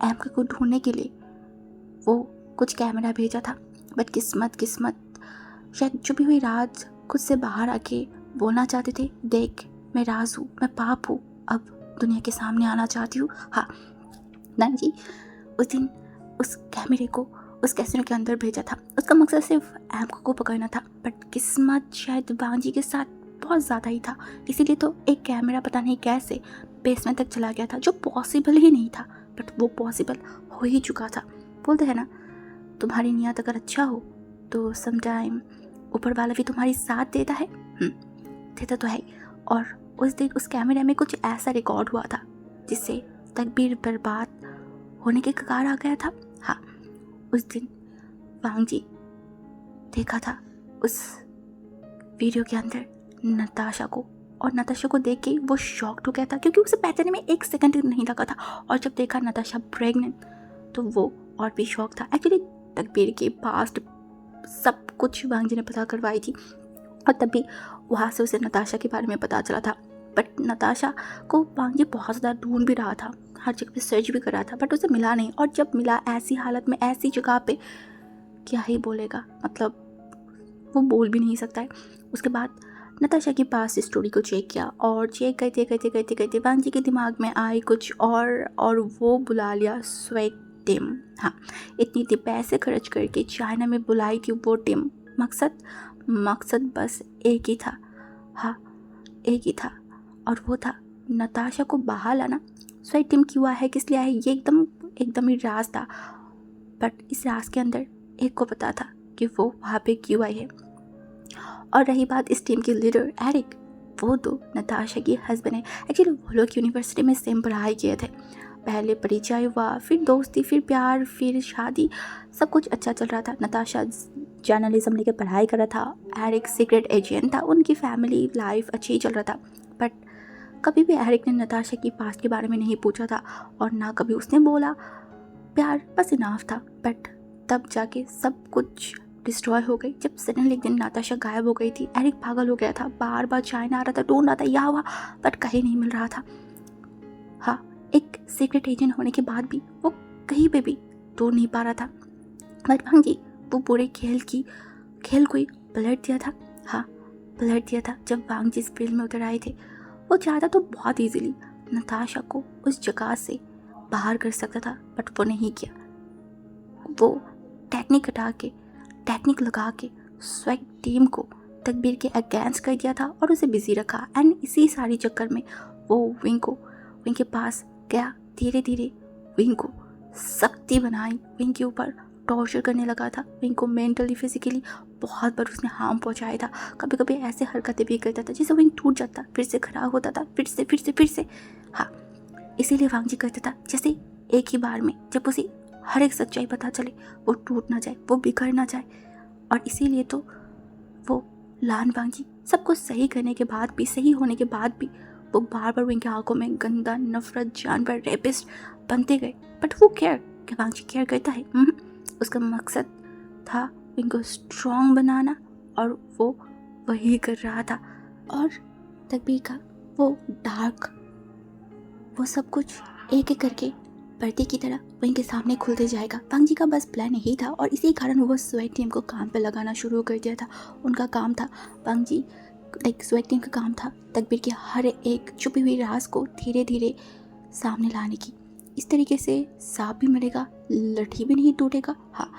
एमके को ढूंढने के लिए वो कुछ कैमरा भेजा था। बट किस्मत शायद छुपी हुई राज खुद से बाहर आके बोलना चाहते थे, देख मैं राज हूँ, मैं पाप हूँ, अब दुनिया के सामने आना चाहती हूँ। हाँ, वांगजी उस दिन उस कैमरे को उस कैसीनो के अंदर भेजा था। उसका मकसद सिर्फ एमको को पकड़ना था, बट किस्मत शायद वांगजी के साथ बहुत ज़्यादा ही था। इसीलिए तो एक कैमरा पता नहीं कैसे बेसमेंट तक चला गया था, जो पॉसिबल ही नहीं था, बट वो पॉसिबल हो ही चुका था। बोलते हैं ना, तुम्हारी नियत अगर अच्छा हो तो समटाइम ऊपर वाला भी तुम्हारी साथ देता है। देता तो है। और उस दिन उस कैमरे में कुछ ऐसा रिकॉर्ड हुआ था जिससे तकदीर बर्बाद होने के कगार आ गया था। हाँ, उस दिन वांगजी देखा था उस वीडियो के अंदर नताशा को, और नताशा को देख के वो शॉक्ड हो गया था, क्योंकि उसे पहचानने में 1 सेकंड नहीं लगा था। और जब देखा नताशा प्रेग्नेंट, तो वो और भी शॉक था। एक्चुअली तकदीर के पास्ट सब कुछ वांगजी ने पता करवाई थी, और तभी वहाँ से उसे नताशा के बारे में पता चला था। बट नताशा को वांगजी बहुत ज़्यादा ढूंढ भी रहा था, हर जगह पे सर्च भी कर रहा था, बट उसे मिला नहीं। और जब मिला ऐसी हालत में, ऐसी जगह पे, क्या ही बोलेगा, मतलब वो बोल भी नहीं सकता है। उसके बाद नताशा के पास स्टोरी को चेक किया, और चेक करते वांगजी के दिमाग में आई कुछ और वो बुला लिया स्वेट टीम। हाँ, इतनी पैसे खर्च करके चाइना में बुलाई थी वो टीम। मकसद बस एक ही था। हाँ, एक ही था, और वो था नताशा को बाहर लाना। स्वेट टीम क्यों आया है, किस लिए आया है, ये एकदम ही राज था। बट इस राज के अंदर एक को पता था कि वो वहाँ पे क्यों आई है। और रही बात इस टीम के लीडर एरिक, वो तो नताशा की हस्बैंड है। एक्चुअली वो लोग यूनिवर्सिटी में सेम पढ़ाई किए थे। पहले परिचय हुआ, फिर दोस्ती, फिर प्यार, फिर शादी, सब कुछ अच्छा चल रहा था। नताशा जर्नलिज्म लेकर पढ़ाई कर रहा था, एरिक सीक्रेट एजेंट था। उनकी फैमिली लाइफ अच्छी ही चल रहा था। बट कभी भी एरिक ने नताशा की पास्ट के बारे में नहीं पूछा था, और ना कभी उसने बोला। प्यार बस इनाफ था। बट तब जाके सब कुछ डिस्ट्रॉय हो गई जब सडनली एक दिन नताशा गायब हो गई थी। एरिक पागल हो गया था, बार बार चाइना आ रहा था, ढूंढ रहा था यहाँ हुआ, बट कहीं नहीं मिल रहा था। हाँ, एक सीक्रेट एजेंट होने के बाद भी वो कहीं पे भी ढूंढ नहीं पा रहा था। बट वांगजी वो पूरे खेल को ही पलट दिया था। हाँ, पलट दिया था। जब वांगजी इस फील्ड में उतर आए थे, वो चाहता तो बहुत ईजिली नताशा को उस जगह से बाहर कर सकता था, बट वो नहीं किया। वो टेक्निक लगा के स्वेट टीम को तकदीर के अगेंस्ट कर दिया था और उसे बिजी रखा। एंड इसी सारी चक्कर में वो विंग के पास गया। धीरे धीरे विंग को सख्ती बनाई, विंग के ऊपर टॉर्चर करने लगा था। विंग को मेंटली फिजिकली बहुत बार उसने हार्म पहुंचाया था। कभी कभी ऐसे हरकतें भी करता था जिससे विंग टूट जाता, फिर से खराब होता था, फिर से। हाँ, इसीलिए वांगजी करता था जैसे एक ही बार में जब उसे हर एक सच्चाई पता चले, वो टूट ना जाए, वो बिखर ना जाए। और इसीलिए तो वो लान वांगजी सब कुछ सही करने के बाद भी, सही होने के बाद भी, वो बार बार उनकी आंखों में गंदा, नफरत, जानवर, रेपिस्ट बनते गए। बट वो क्या वांगजी केयर करता है? उसका मकसद था उनको स्ट्रॉन्ग बनाना, और वो वही कर रहा था। और तकदीर का वो डार्क वो सब कुछ एक एक करके पर्दे की तरह वहीं के सामने खुलते जाएगा। वांग जी का बस प्लान यही था और इसी कारण वो स्वैग टीम को काम पे लगाना शुरू कर दिया था। उनका काम था वांग जी स्वैग टीम का काम था तकबीर की हर एक छुपी हुई राज को धीरे धीरे सामने लाने की। इस तरीके से सांप भी मरेगा, लठी भी नहीं टूटेगा। हाँ,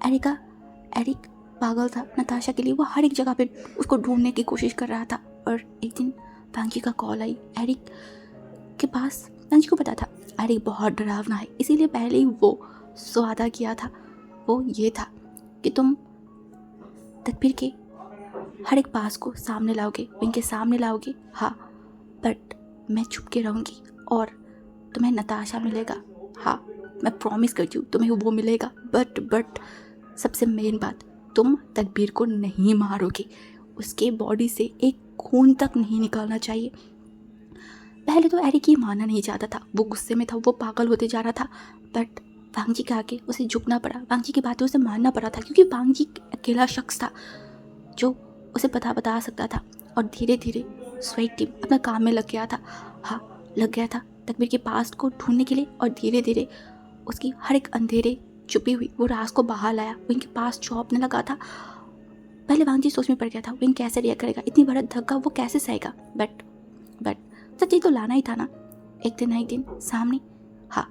एरिक पागल था नताशा के लिए। वो हर एक जगह पे उसको ढूंढने की कोशिश कर रहा था। और एक दिन वांग जी का कॉल आई एरिक के पास। वांग जी को पता था एरिक बहुत डरावना है, इसीलिए पहले ही वो वादा किया था। वो ये था कि तुम तकबीर के हर एक पास को सामने लाओगे, इनके सामने लाओगे। हाँ, बट मैं छुप के रहूँगी और तुम्हें नताशा मिलेगा। हाँ, मैं प्रॉमिस करती हूँ तुम्हें वो मिलेगा। बट सबसे मेन बात, तुम तकबीर को नहीं मारोगे। उसके बॉडी से एक खून तक नहीं निकलना चाहिए। पहले तो एरिक ये मानना नहीं चाहता था, वो गुस्से में था, वो पागल होते जा रहा था। बट वांग जी के आगे उसे झुकना पड़ा, वांग जी की बातें उसे मानना पड़ा था, क्योंकि वांग जी अकेला शख्स था जो उसे बता सकता था। और धीरे धीरे स्वैग टीम अपना काम में लग गया था। हाँ, लग गया था तकबीर के पास्ट को ढूंढने के लिए और धीरे धीरे उसकी हर एक अंधेरे छुपी हुई वो राज को बाहर लाया। वो इनके पास छुपने लगा था। पहले वांग जी सोच में पड़ गया था वो इन कैसे रिएक्ट करेगा, इतनी बड़ा धक्का वो कैसे सहेगा। बट सच्ची तो लाना ही था ना एक दिन सामने। हाँ,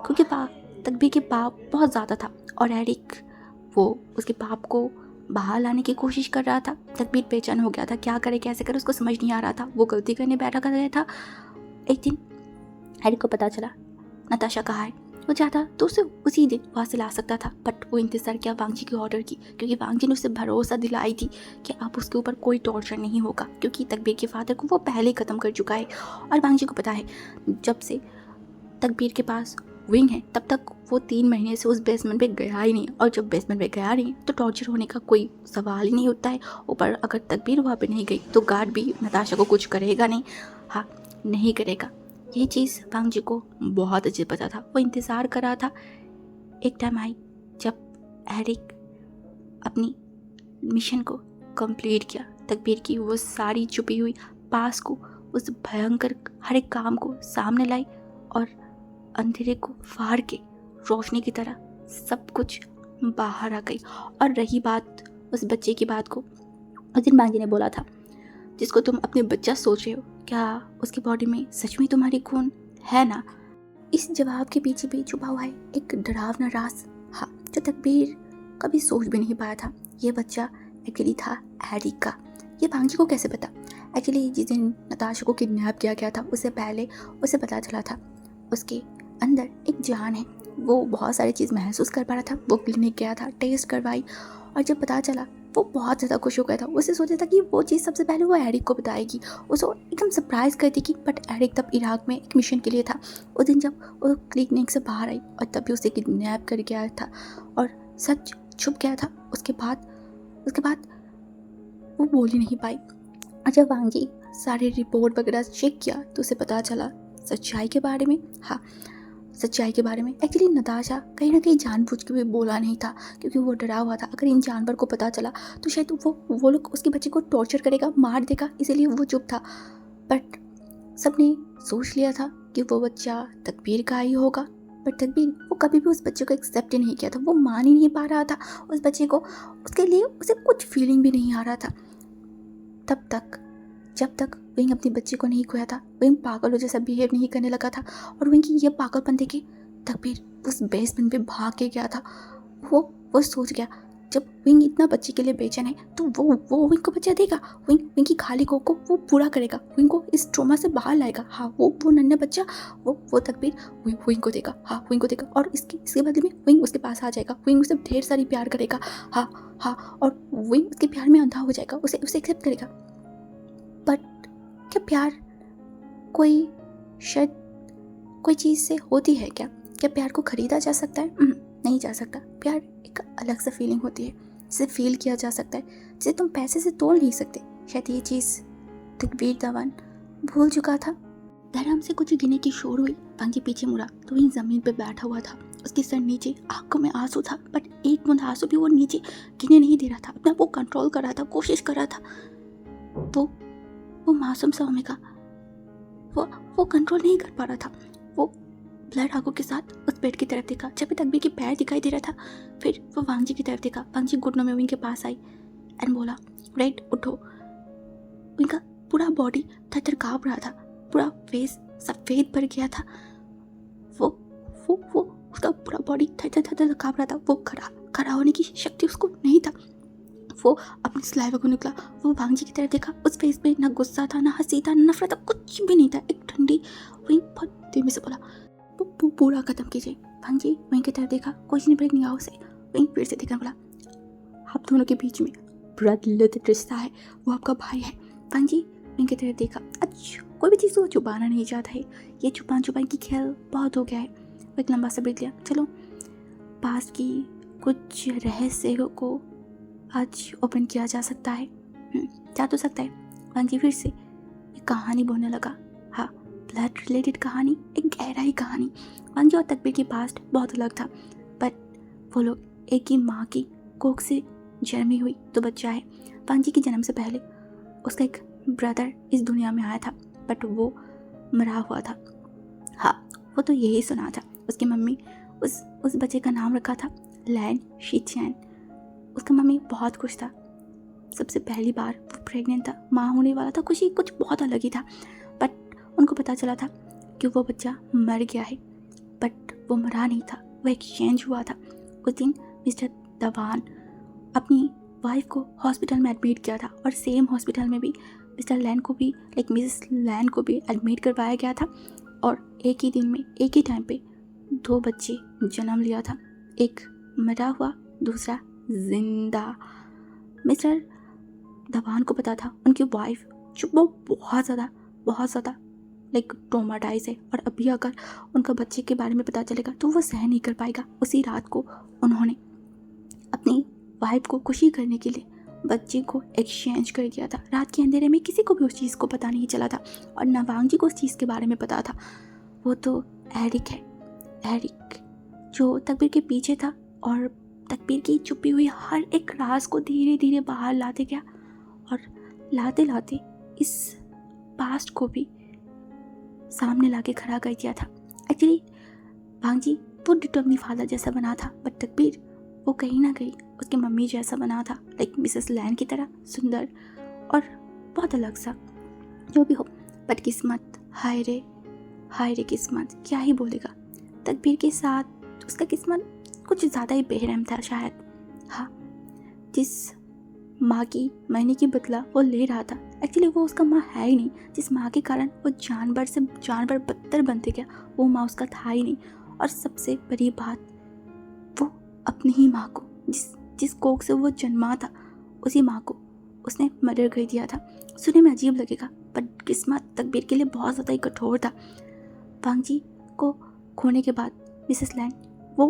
क्योंकि तकबीर के पाप बहुत ज़्यादा था और एरिक वो उसके पाप को बाहर लाने की कोशिश कर रहा था। तकबीर बेचैन हो गया था, क्या करे कैसे करे उसको समझ नहीं आ रहा था। वो गलती करने बैठा कर रहा था। एक दिन एरिक को पता चला नताशा कहाँ है। वो चाहता तो उसे उसी दिन वहाँ से ला सकता था, बट वो इंतज़ार किया वांग जी के ऑर्डर की, क्योंकि वांग जी ने उसे भरोसा दिलाई थी कि अब उसके ऊपर कोई टॉर्चर नहीं होगा, क्योंकि तकबीर के फादर को वो पहले ही ख़त्म कर चुका है। और वांग जी को पता है जब से तकबीर के पास विंग है तब तक वो 3 महीने से उस बेसमेंट पे गया ही नहीं, और जब बेसमेंट पे गया नहीं तो टॉर्चर होने का कोई सवाल ही नहीं होता है। ऊपर अगर तकबीर वहाँ पे नहीं गई तो गार्ड भी नताशा को कुछ करेगा नहीं। हाँ, नहीं करेगा। ये चीज़ वांग जी को बहुत अच्छे पता था। वो इंतज़ार कर रहा था। एक टाइम आई जब एरिक अपनी मिशन को कंप्लीट किया, तकबीर की वो सारी छुपी हुई पास को, उस भयंकर हर एक काम को सामने लाई और अंधेरे को फाड़ के रोशनी की तरह सब कुछ बाहर आ गई। और रही बात उस बच्चे की बात को, उस दिन वांग जी ने बोला था जिसको तुम अपने बच्चा सोच रहे हो, क्या उसकी बॉडी में सच में तुम्हारी खून है ना? इस जवाब के पीछे भी छुपा हुआ है एक डरावना राज। हाँ, जो तकबीर कभी सोच भी नहीं पाया था। ये बच्चा एक्चुअली था एरिक का। ये वांग जी को कैसे पता? एक्चुअली जिस दिन नताशा को किडनैप किया गया था उससे पहले उसे पता चला था उसके अंदर एक जान है। वो बहुत सारी चीज़ महसूस कर पा रहा था। वो क्लिनिक गया था, टेस्ट करवाई, और जब पता चला वो बहुत ज़्यादा खुश हो गया था। उसे सोचा था कि वो चीज़ सबसे पहले वो एरिक को बताएगी, उसको एकदम सरप्राइज़ कर देगी। बट एरिक तब इराक में एक मिशन के लिए था। उस दिन जब वो क्लिनिक से बाहर आई और तभी उसे किडनैप कर गया था और सच छुप गया था। उसके बाद वो बोल ही नहीं पाई। और जब वांग जी सारे रिपोर्ट वगैरह चेक किया तो उसे पता चला सच्चाई के बारे में। हाँ, सच्चाई के बारे में। एक्चुअली नताशा कहीं ना कहीं जानबूझ के भी बोला नहीं था, क्योंकि वो डरा हुआ था अगर इन जानवर को पता चला तो शायद वो लोग उसके बच्चे को टॉर्चर करेगा, मार देगा, इसीलिए वो चुप था। बट सबने सोच लिया था कि वो बच्चा तकबीर का ही होगा। बट तकबीर वो कभी भी उस बच्चे को एक्सेप्ट ही नहीं किया था। वो मान ही नहीं पा रहा था उस बच्चे को, उसके लिए उसे कुछ फीलिंग भी नहीं आ रहा था। तब तक जब तक विंग अपने बच्चे को नहीं खोया था, विंग पागल हो जैसा बिहेव नहीं करने लगा था। और विंग की ये पागलपन देखे तकबीर उस बेसमेंट पे भाग के गया था। वो सोच गया जब विंग इतना बच्चे के लिए बेचैन है तो वो विंग को बच्चा देगा, विंग की खाली को वो पूरा करेगा, विंग को इस ट्रॉमा से बाहर लाएगा। हाँ, वो नन्हा बच्चा वो तकबीर विंग को देगा। हाँ, विंग को देगा और इसके बदले में विंग उसके पास आ जाएगा, विंग उसे ढेर सारी प्यार करेगा। हाँ, और विंग उसके प्यार में अंधा हो जाएगा, उसे एक्सेप्ट करेगा। बट क्या प्यार कोई शायद कोई चीज़ से होती है क्या प्यार को खरीदा जा सकता है? नहीं जा सकता। प्यार एक अलग सा फीलिंग होती है जिसे फील किया जा सकता है, जिसे तुम पैसे से तोल नहीं सकते। शायद ये चीज़ तकबीर दवान भूल चुका था। धर्म से कुछ गिने की शोर हुई। वांग जी पीछे मुड़ा तो वहीं ज़मीन पर बैठा हुआ था, उसके सर नीचे, आंखों में आंसू था, बट एक बूंद आंसू भी वो नीचे गिने नहीं दे रहा था। अपने आप को कंट्रोल कर रहा था, कोशिश कर रहा था। वो मासूम सा ओमेगा वो कंट्रोल नहीं कर पा रहा था। वो ब्लड आंखों के साथ उस बेड की तरफ देखा जब भी तकबीर की पैर दिखाई दे रहा था। फिर वो वांगजी की तरफ देखा। वांगजी घुटनों में उनके पास आई एंड बोला, राइट उठो। उनका पूरा बॉडी थर काँप रहा था, पूरा फेस सफ़ेद भर गया था। वो उसका पूरा बॉडी थर काँप रहा था। वो खड़ा होने की शक्ति उसको नहीं था। वो अपनी सलाइवा को निकला। वो वांगजी की तरफ देखा। उस फेस पे ना गुस्सा था, ना हंसी था, ना नफरत था, कुछ भी नहीं था। एक ठंडी वहीं बहुत देर में से बोला, वो पूरा खत्म कीजिए। वांगजी वहीं की तरफ देखा, कुछ नहीं ब्रेक निगाहों से। वहीं फिर से देखना बोला, आप दोनों के बीच में ब्लड रिश्ता है, वो आपका भाई है। वांगजी वहीं की तरफ देखा। अच्छा, कोई भी चीज़ वो छुपाना नहीं चाहता है। ये छुपान की खेल बहुत हो गया है। वो एक लंबा सा ब्रेक लिया। चलो पास की कुछ रहस्य को आज ओपन किया जा सकता है। जा तो सकता है। वांगजी फिर से एक कहानी बोलने लगा। हाँ, ब्लड रिलेटेड कहानी, एक गहराई कहानी। वांगजी और तकबीर की पास्ट बहुत अलग था, बट वो लोग एक ही माँ की कोख से जन्मी हुई तो बच्चा है। वांगजी के जन्म से पहले उसका एक ब्रदर इस दुनिया में आया था, बट वो मरा हुआ था। हाँ, वो तो यही सुना था। उसकी मम्मी उस बच्चे का नाम रखा था लैन शीचैन। उसका मम्मी बहुत खुश था। सबसे पहली बार वो प्रेग्नेंट था, माँ होने वाला था। खुशी कुछ बहुत अलग ही था। बट उनको पता चला था कि वो बच्चा मर गया है, बट वो मरा नहीं था, वो एक्सचेंज हुआ था। उस दिन मिस्टर दवान अपनी वाइफ को हॉस्पिटल में एडमिट किया था, और सेम हॉस्पिटल में भी मिस्टर लैन को भी मिसेस लैन को भी एडमिट करवाया गया था। और एक ही दिन में एक ही टाइम पे 2 बच्चे जन्म लिया था, एक मरा हुआ, दूसरा जिंदा। मिस्टर धवान को पता था उनकी वाइफ जो वो बहुत ज़्यादा ट्रोमाटाइज है, और अभी अगर उनका बच्चे के बारे में पता चलेगा तो वो सहन नहीं कर पाएगा। उसी रात को उन्होंने अपनी वाइफ को खुशी करने के लिए बच्चे को एक्सचेंज कर दिया था। रात के अंधेरे में किसी को भी उस चीज़ को पता नहीं चला था, और ना वांगजी को उस चीज़ के बारे में पता था। वो तो एरिक है, एरिक जो तकबीर के पीछे था, और तकबीर की छुपी हुई हर एक राज को धीरे धीरे बाहर लाते गया, और लाते लाते इस पास्ट को भी सामने लाके खड़ा कर दिया था। एक्चुअली वांगजी वो डिटो अपनी फादर जैसा बना था, बट तकबीर वो कहीं ना कहीं उसकी मम्मी जैसा बना था, मिसेस लैन की तरह सुंदर और बहुत अलग सा। जो भी हो, बट किस्मत, हाय रे किस्मत, क्या ही बोलेगा। तकबीर के साथ उसका किस्मत कुछ ज़्यादा ही बेरहम था शायद। हाँ, जिस माँ की मरने की बदला वो ले रहा था, एक्चुअली वो उसका माँ है ही नहीं। जिस माँ के कारण वो जानवर से जानवर बदतर बनते गया, वो माँ उसका था ही नहीं। और सबसे बड़ी बात, वो अपनी ही माँ को, जिस कोख से वो जन्मा था, उसी माँ को उसने मर्डर कर दिया था। सुनने में अजीब लगेगा, बट किस्मत तकबीर के लिए बहुत ज़्यादा ही कठोर था। वांगजी को खोने के बाद मिसेस लैन वो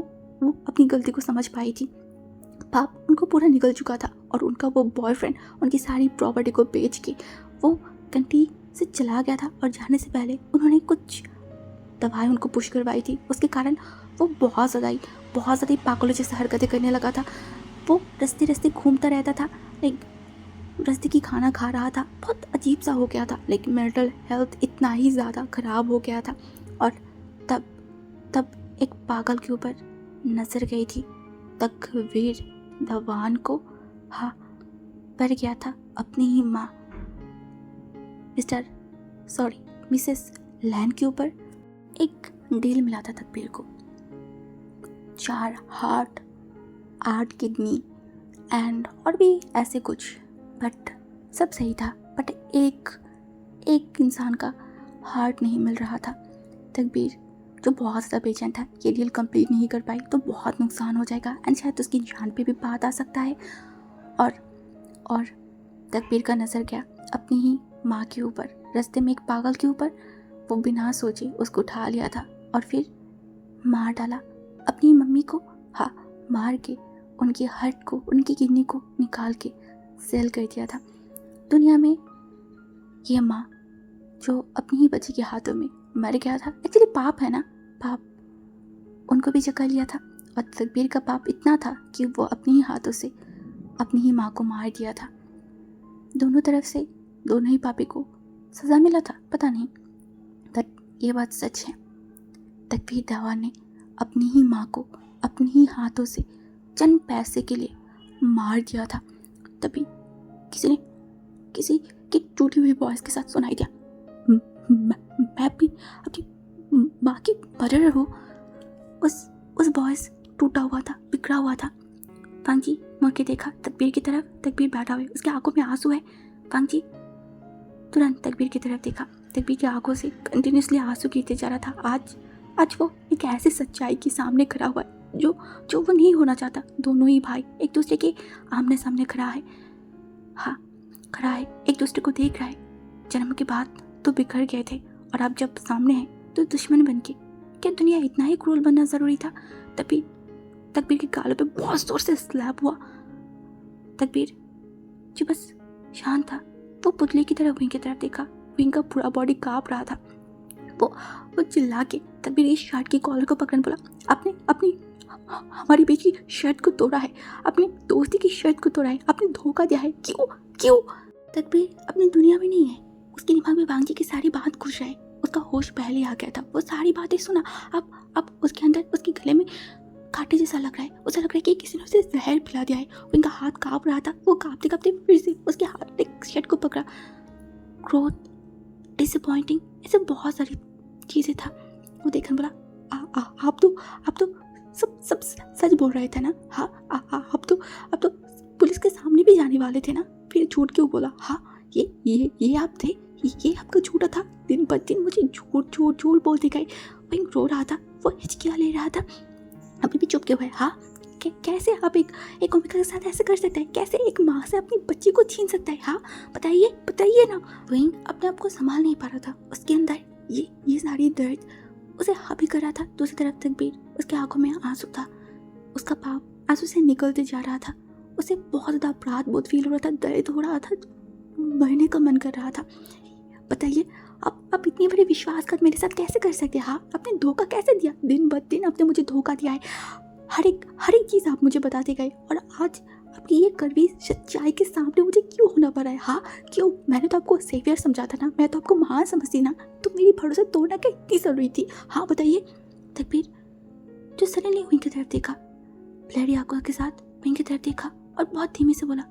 अपनी गलती को समझ पाई थी। पाप उनको पूरा निकल चुका था, और उनका वो बॉयफ्रेंड उनकी सारी प्रॉपर्टी को बेच के वो कंट्री से चला गया था। और जाने से पहले उन्होंने कुछ दवाएं उनको पुश करवाई थी, उसके कारण वो बहुत ज़्यादा ही पागलों जैसे हरकतें करने लगा था। वो रस्ते घूमता रहता था, रस्ते की खाना खा रहा था, बहुत अजीब सा हो गया था। मेंटल हेल्थ इतना ही ज़्यादा ख़राब हो गया था। और तब एक पागल के ऊपर नजर गई थी तकबीर धवान को। हाँ, पर गया था अपनी ही माँ मिसेस लैन के ऊपर। एक डील मिला था तकबीर को, 4 हार्ट, 8 किडनी एंड और भी ऐसे कुछ, बट सब सही था। बट एक इंसान का हार्ट नहीं मिल रहा था। तकबीर जो बहुत ज़्यादा बेचैन था, ये डील कंप्लीट नहीं कर पाई तो बहुत नुकसान हो जाएगा, एंड शायद उसकी जान पे भी बात आ सकता है। और तकबीर का नज़र गया अपनी ही माँ के ऊपर, रास्ते में एक पागल के ऊपर। वो बिना सोचे उसको उठा लिया था और फिर मार डाला अपनी मम्मी को। हाँ, मार के उनकी हार्ट को, उनकी किडनी को निकाल के सेल कर दिया था। दुनिया में ये माँ जो अपनी ही बच्ची के हाथों में मर गया था, एक्चुअली पाप है ना, पाप उनको भी जगा लिया था। और तकबीर का पाप इतना था कि वो अपने ही हाथों से अपनी ही माँ को मार दिया था। दोनों तरफ से दोनों ही पापी को सज़ा मिला था, पता नहीं। ये बात सच है। तकबीर दावा ने अपनी ही माँ को अपने ही हाथों से चंद पैसे के लिए मार दिया था। तभी किसी के टूटी हुई वॉइस के साथ सुनाई दिया, मैं अपनी माँ की मर्डरर हूँ। उस वॉइस टूटा हुआ था, बिखरा हुआ था। वांगजी मुड़ के देखा तकबीर की तरफ। तकबीर बैठा हुआ है, उसकी आंखों में आंसू है। वांगजी तुरंत तकबीर की तरफ देखा। तकबीर की आंखों से कंटिन्यूसली आंसू गिरते जा रहा था। आज वो एक ऐसी सच्चाई के सामने खड़ा हुआ है जो वो नहीं होना चाहता। दोनों ही भाई एक दूसरे के आमने सामने खड़ा है। हाँ, खड़ा है, एक दूसरे को देख रहा है। जन्म के बाद तो बिखर गए थे और अब जब सामने है तो दुश्मन बन के। क्या दुनिया इतना ही क्रूर बनना जरूरी था? तभी तकबीर के गालों पे बहुत जोर से स्लैप हुआ। तकबीर जो बस शांत था, वो पुतले की तरफ विंग की तरफ देखा। विंग का पूरा बॉडी कांप रहा था। वो चिल्ला के तकबीर की शर्ट की कॉलर को पकड़ने बोला, आपने अपनी हमारी बीच की शर्ट को तोड़ा है, अपनी दोस्ती की शर्ट को तोड़ा है, आपने धोखा दिया है। क्यों? तकबीर अपनी दुनिया में नहीं है। उसके दिमाग में वांगजी की सारी बात घुस रहा है। उसका होश पहले आ गया था। वो सारी बातें सुना। अब उसके अंदर, उसके गले में कांटे जैसा लग रहा है। उसे लग रहा है कि किसी ने उसे जहर पिला दिया है। उनका हाथ कांप रहा था। वो कांपते कांपते फिर से उसके हाथ ने शर्ट को पकड़ा। ग्रोथ, डिसअपॉइंटिंग, ऐसे बहुत सारी चीज़ें था। वो देखने बोला, आप तो सब सच बोल रहे थे ना? हाँ, आप तो पुलिस के सामने भी जाने वाले थे ना? फिर झूठ क्यों बोला? हाँ, ये आप थे, ये आपका झूठा था। दिन ब दिन मुझे झूठ बोलते गए। वहीं रो रहा था, वो हिचकियाँ ले रहा था। अभी भी चुप क्यों है? हाँ, कैसे आप एक ओमिका के साथ ऐसे कर सकते हैं? कैसे एक माँ से अपनी बच्ची को छीन सकता है? हाँ, बताइए ना। वहीं अपने आप को संभाल नहीं पा रहा था। उसके अंदर ये सारी दर्द उसे हावी कर रहा था। दूसरी तरफ तकबीर, उसके आंखों में आंसू था। उसका पाप आंसू से निकलते जा रहा था। उसे बहुत ज़्यादा अपराध बोध फील हो रहा था, दर्द हो रहा था, मरने का मन कर रहा था। बताइए, आप इतनी बड़ी विश्वासघात मेरे साथ कैसे कर सकते हैं? हाँ, आपने धोखा कैसे दिया? दिन ब दिन आपने मुझे धोखा दिया है। हर एक चीज़ आप मुझे बताते गए और आज आपकी ये कड़वी सच्चाई के सामने मुझे क्यों होना पड़ा है? हाँ, क्यों? मैंने तो आपको सेवियर समझा था ना, मैं तो आपको महान समझती ना, तो मेरी भरोसा तोड़ना क्या इतनी ज़रूरी थी? हाँ बताइए। तकबीर जो सडनली विंग की तरफ देखा, ब्लैडी आंखों के साथ विंग की तरफ देखा और बहुत धीमे से बोला,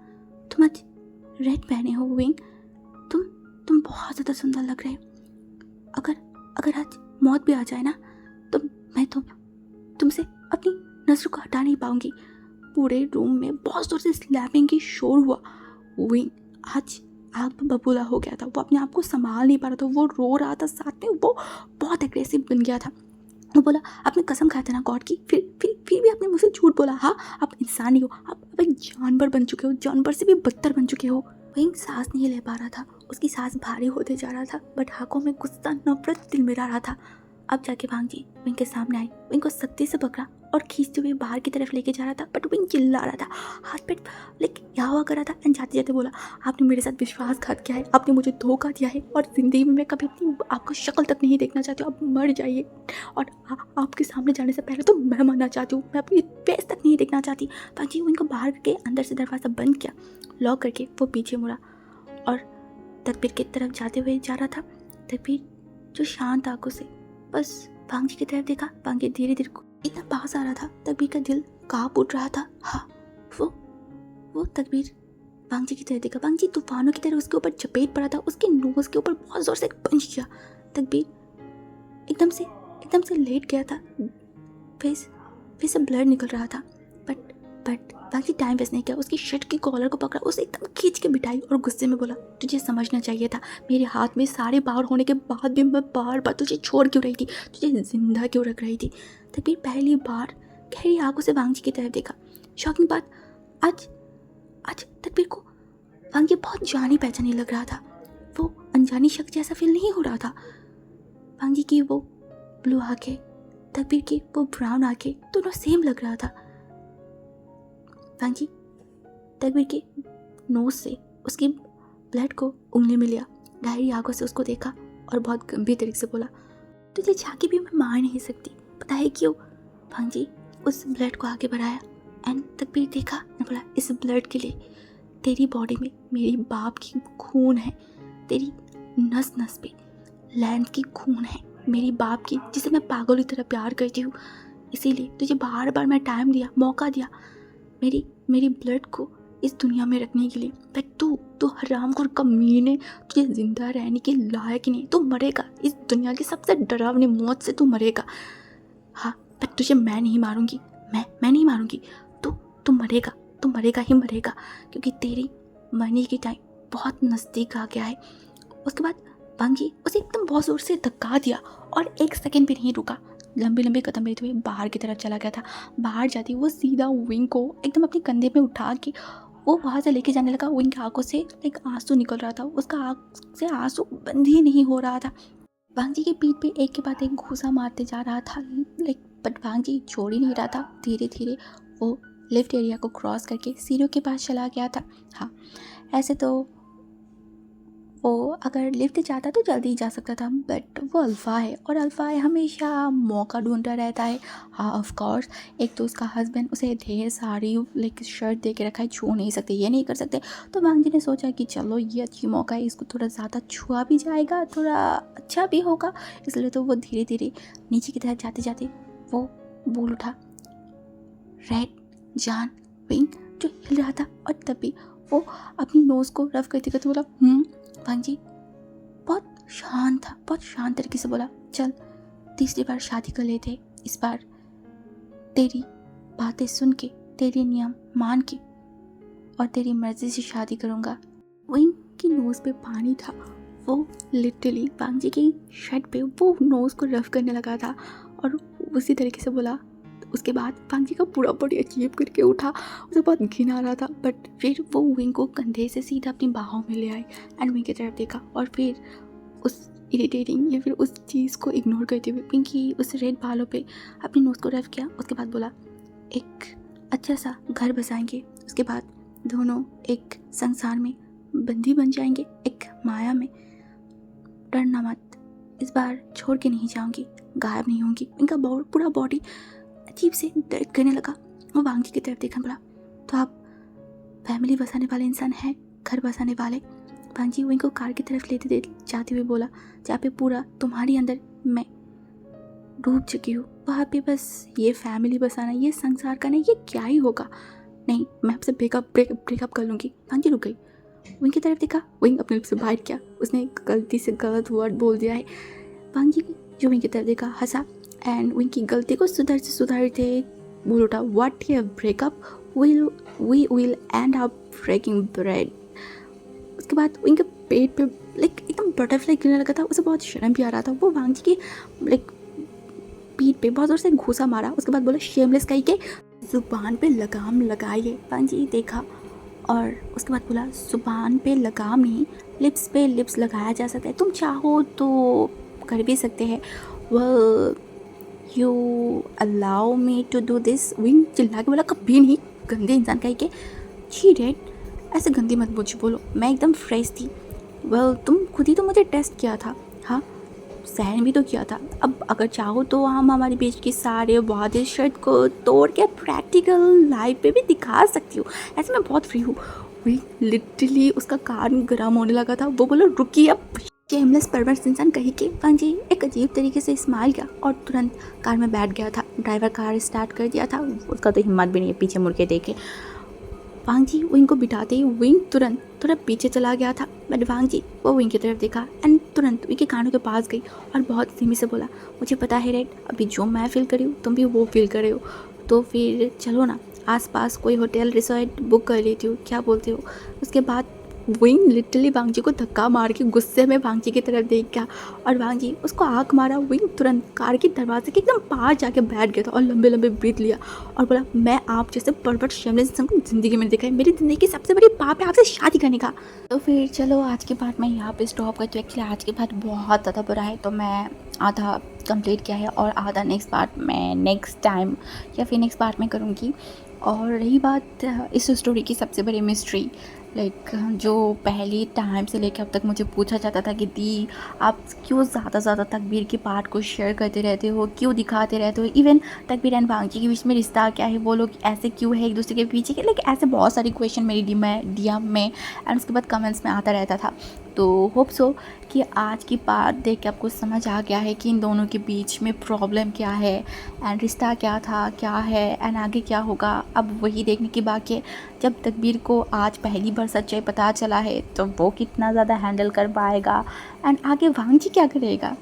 तुम आज रेड पहने हो विंग, तुम बहुत ज़्यादा सुंदर लग रहे हो। अगर आज मौत भी आ जाए ना, तो मैं तुमसे अपनी नज़र को हटा नहीं पाऊंगी। पूरे रूम में बहुत जोर से स्लैपिंग की शोर हुआ। विंग आज आग बबूला हो गया था। वो अपने आप को संभाल नहीं पा रहा था। वो रो रहा था, साथ में वो बहुत एग्रेसिव बन गया था। वो बोला, आपने कसम खाया था ना गॉड की, फिर भी आपने मुझसे झूठ बोला। हाँ, आप इंसान ही हो, आप एक जानवर बन चुके हो, जानवर से भी बदतर बन चुके हो। विंग सांस नहीं ले पा रहा था। उसकी सांस भारी होते जा रहा था, बट आंखों में गुस्सा, नफरत तिलमिरा रहा था। अब जाके वांगजी विंग के सामने आई, विंग को सख्ती से पकड़ा और खींचते हुए बाहर की तरफ लेके जा रहा था, बट विंग चिल्ला रहा था, हाथ पे लेके यहाँ हुआ कर रहा था। एंड जाते जाते बोला, आपने मेरे साथ विश्वासघात किया है, आपने मुझे धोखा दिया है और ज़िंदगी में मैं कभी अपनी आपका शक्ल तक नहीं देखना चाहती हूँ। आप मर जाइए और आपके सामने जाने से पहले तो मैं मरना चाहती हूँ। मैं अपनी फेस तक नहीं देखना चाहती। वांगजी विंग को बाहर के अंदर से दरवाज़ा बंद किया, लॉक करके वो पीछे मुड़ा और तकबीर की तरफ जाते हुए जा रहा था। तकबीर जो शांत आंखों से बस वांगजी की तरफ देखा। वांगजी धीरे धीरे इतना पास आ रहा था, तकबीर का दिल कांप उठ रहा था। हाँ, वो तकबीर वांगजी की तरफ देखा। वांगजी तूफानों की तरह उसके ऊपर चपेट पड़ा था। उसके नोज के ऊपर बहुत जोर से पंच किया। तकबीर एकदम से लेट गया था। फेस से ब्लड निकल रहा था। बट वांगजी टाइम वेस्ट नहीं किया। उसकी शर्ट की कॉलर को पकड़ा, उसे एकदम खींच के बिठाई और गुस्से में बोला, तुझे समझना चाहिए था, मेरे हाथ में सारे बाहर होने के बाद भी मैं बार बार तुझे छोड़ क्यों रही थी, तुझे जिंदा क्यों रख रही थी। तकबीर पहली बार गहरी आंखों से वांगजी की तरफ देखा। शॉकिंग बात, आज तकबीर को वांगजी बहुत जानी पहचानी लग रहा था। वो अनजानी शख्स जैसा फील नहीं हो रहा था। वांगजी की वो ब्लू आंखें, तकबीर की वो ब्राउन आंखें, दोनों सेम लग रहा था। वांगजी तकबीर के नोज से उसकी ब्लड को उंगली में लिया, गहरी आंखों से उसको देखा और बहुत गंभीर तरीके से बोला, तुझे जाके भी मैं मार नहीं सकती, पता है क्यों? वांगजी उस ब्लड को आगे बढ़ाया एंड तकबीर देखा, बोला, इस ब्लड के लिए तेरी बॉडी में मेरी बाप की खून है, तेरी नस नस पे लैंड की खून है, मेरी बाप की, जिसे मैं पागल की तरह प्यार करती हूँ। इसीलिए तुझे बार बार मैं टाइम दिया, मौका दिया, मेरी ब्लड को इस दुनिया में रखने के लिए। पर तू हरामखोर कमीने, तुझे जिंदा रहने के लायक ही नहीं। तू मरेगा, इस दुनिया की सबसे डरावनी मौत से तू मरेगा। हाँ, पर तुझे मैं नहीं मारूंगी, मैं नहीं मारूंगी। तू मरेगा ही मरेगा, क्योंकि तेरी मरने की टाइम बहुत नज़दीक आ गया है। उसके बाद बांगी उसे एकदम बहुत ज़ोर से धक्का दिया और 1 सेकंड भी नहीं रुका। लंबे लंबे कदम लेते हुए बाहर की तरफ चला गया था। बाहर जाते वो सीधा विंग को एकदम अपने कंधे पे उठा के वो वहाँ से लेके जाने लगा। विंग की आंखों से एक आंसू निकल रहा था, उसका आँख से आंसू बंद ही नहीं हो रहा था। बांगी की पीठ पे एक के बाद एक घूसा मारते जा रहा था, बट बांगी छोड़ ही नहीं रहा था। धीरे धीरे वो लिफ्ट एरिया को क्रॉस करके सीढ़ियों के पास चला गया था। हाँ, ऐसे तो वो अगर लिफ्ट जाता तो जल्दी जा सकता था, बट वो अल्फ़ा है और अल्फ़ा है हमेशा मौका ढूंढता रहता है। हाँ, ऑफ कोर्स एक तो उसका हस्बैंड उसे ढेर सारी शर्ट दे के रखा है, छू नहीं सकते, ये नहीं कर सकते। तो बांगी ने सोचा कि चलो ये अच्छी मौका है, इसको थोड़ा ज़्यादा छुआ भी जाएगा, थोड़ा अच्छा भी होगा। इसलिए तो वो धीरे धीरे नीचे की तरफ जाते जाते वो बोल उठा, रेड जान विंग, जो हिल रहा था। और तभी वो अपनी नोज़ को रफ करते करते बोला, बांगी बहुत शांत तरीके से बोला, चल तीसरी बार शादी कर लेते। इस बार तेरी बातें सुन के, तेरे नियम मान के और तेरी मर्जी से शादी करूँगा। विंग की नोज़ पे पानी था, वो लिटरली बांगी की शर्ट पे वो नोज़ को रफ करने लगा था और उसी तरीके से बोला। उसके बाद बांगी का पूरा बॉडी अचीव करके उठा, उसे बहुत घिन आ रहा था, बट फिर वो विंग को कंधे से सीधा अपनी बाहों में ले आई एंड विंग की तरफ देखा और फिर उस इरिटेटिंग या फिर उस चीज़ को इग्नोर करते हुए विंग की उस रेड बालों पे अपनी नोज़ को रफ किया। उसके बाद बोला, एक अच्छा सा घर बसाएंगे, उसके बाद दोनों एक संसार में बंदी बन जाएंगे, एक माया में। डरना मत, इस बार छोड़ के नहीं जाऊंगी, गायब नहीं होंगी। इनका पूरा बॉडी अजीब से दर्द करने लगा। वो बांगी की तरफ देखा, बोला, तो आप फैमिली बसाने वाले इंसान हैं, घर बसाने वाले। बांगी विंग को कार की तरफ लेते जाते हुए बोला, जहाँ पे पूरा तुम्हारी अंदर मैं डूब चुकी हूँ, वहाँ पे बस ये फैमिली बसाना, ये संसार का नहीं, ये क्या ही होगा। नहीं, मैं आपसे ब्रेकअप कर लूँगी। बांगी रुक गई, विंग की तरफ देखा, विंग अपने लिप से बाइट किया, उसने गलती से गलत वर्ड बोल दिया है। बांगी जो विंग की तरफ देखा, हंसा एंड विंग की गलती को सुधारते बोल उठा, व्हाट ये breakup, we will end up breaking bread. उसके बाद विंग के पेट पे एकदम बटरफ्लाई गिरने लगा था। उसे बहुत शर्म भी आ रहा था। वो बांगी की पीठ पे बहुत जोर से घूसा मारा। उसके बाद बोला, शेमलेस कही के जुबान पे लगाम लगाइए। बांगी देखा और उसके बाद बोला, जुबान पे लगाम नहीं, लिप्स पे लिप्स लगाया जा सकता है, तुम चाहो तो कर भी सकते हैं। well you allow me to do this। Wing चिल्ला के बोला, कभी नहीं, गंदे इंसान कही के। छी रेड, ऐसे गंदी मत मुझे बोलो, मैं एकदम फ्रेश थी। तुम खुद ही तो मुझे टेस्ट किया था, हाँ, सहन भी तो किया था। अब अगर चाहो तो हम हमारे बीच के सारे वादे शर्त को तोड़ के प्रैक्टिकल लाइफ पे भी दिखा सकती हूँ। ऐसे मैं बहुत फ्री हूँ। विंग लिटरली उसका कान गर्म होने लगा था। वो बोला, रुकिए अब, शेमलेस परवर्स इंसान कही के। बांगी एक अजीब तरीके से स्माइल किया और तुरंत कार में बैठ गया था। ड्राइवर कार स्टार्ट कर दिया था, उसका तो हिम्मत भी नहीं है पीछे मुड़ के देखे। बांगी विंग को बिठाते ही विंग तुरंत थोड़ा पीछे चला गया था, बट बांगी वो विंग की तरफ देखा एंड तुरंत विंग के कानों के पास गई और बहुत धीमे से बोला, मुझे पता है रेड, अभी जो मैं फील कर रही हूँ तुम भी वो फील कर रहे हो, तो फिर चलो ना आसपास कोई होटल रिसोर्ट बुक कर लेती हूँ, क्या बोलते हो। उसके बाद विंग लिटरली बांगी को धक्का मार के गुस्से में बांगी की तरफ देख गया और बांगी उसको आँख मारा। विंग तुरंत कार के दरवाजे के एकदम पास जाके बैठ गया था और लंबे लंबे ब्रीथ लिया और बोला, मैं आप जैसे परवर्ट शेमलेस इंसान को ज़िंदगी में देखा है, मेरी ज़िंदगी की सबसे बड़ी पाप है आपसे शादी करने का। तो फिर चलो आज के पार्ट मैं यहाँ पे स्टॉप करती हूँ। एक्चुअली आज के पार्ट बहुत ज़्यादा बुरा है, तो मैं आधा कंप्लीट किया है और आधा नेक्स्ट पार्ट मैं नेक्स्ट टाइम या फिर नेक्स्ट पार्ट में करूँगी। और रही बात इस स्टोरी की सबसे बड़ी मिस्ट्री, जो पहली टाइम से लेकर अब तक मुझे पूछा जाता था कि दी आप क्यों ज़्यादा तकबीर के पार्ट को शेयर करते रहते हो, क्यों दिखाते रहते हो, इवन तकबीर एंड बांगी के बीच में रिश्ता क्या है, वो लोग ऐसे क्यों है एक दूसरे के पीछे के, ऐसे बहुत सारी क्वेश्चन मेरी डीएम में एंड उसके बाद कमेंट्स में आता रहता था। तो होप सो कि आज की बात देख के आपको समझ आ गया है कि इन दोनों के बीच में प्रॉब्लम क्या है एंड रिश्ता क्या था, क्या है एंड आगे क्या होगा। अब वही देखने की बाकी है। जब तकबीर को आज पहली बार सच्चाई पता चला है तो वो कितना ज़्यादा हैंडल कर पाएगा एंड आगे वांगजी क्या करेगा।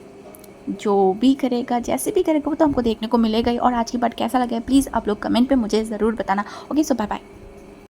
जो भी करेगा, जैसे भी करेगा, वो तो हमको देखने को मिलेगा ही। और आज की बात कैसा लगा है प्लीज़ आप लोग कमेंट पे मुझे ज़रूर बताना। ओके, सो बाय बाय।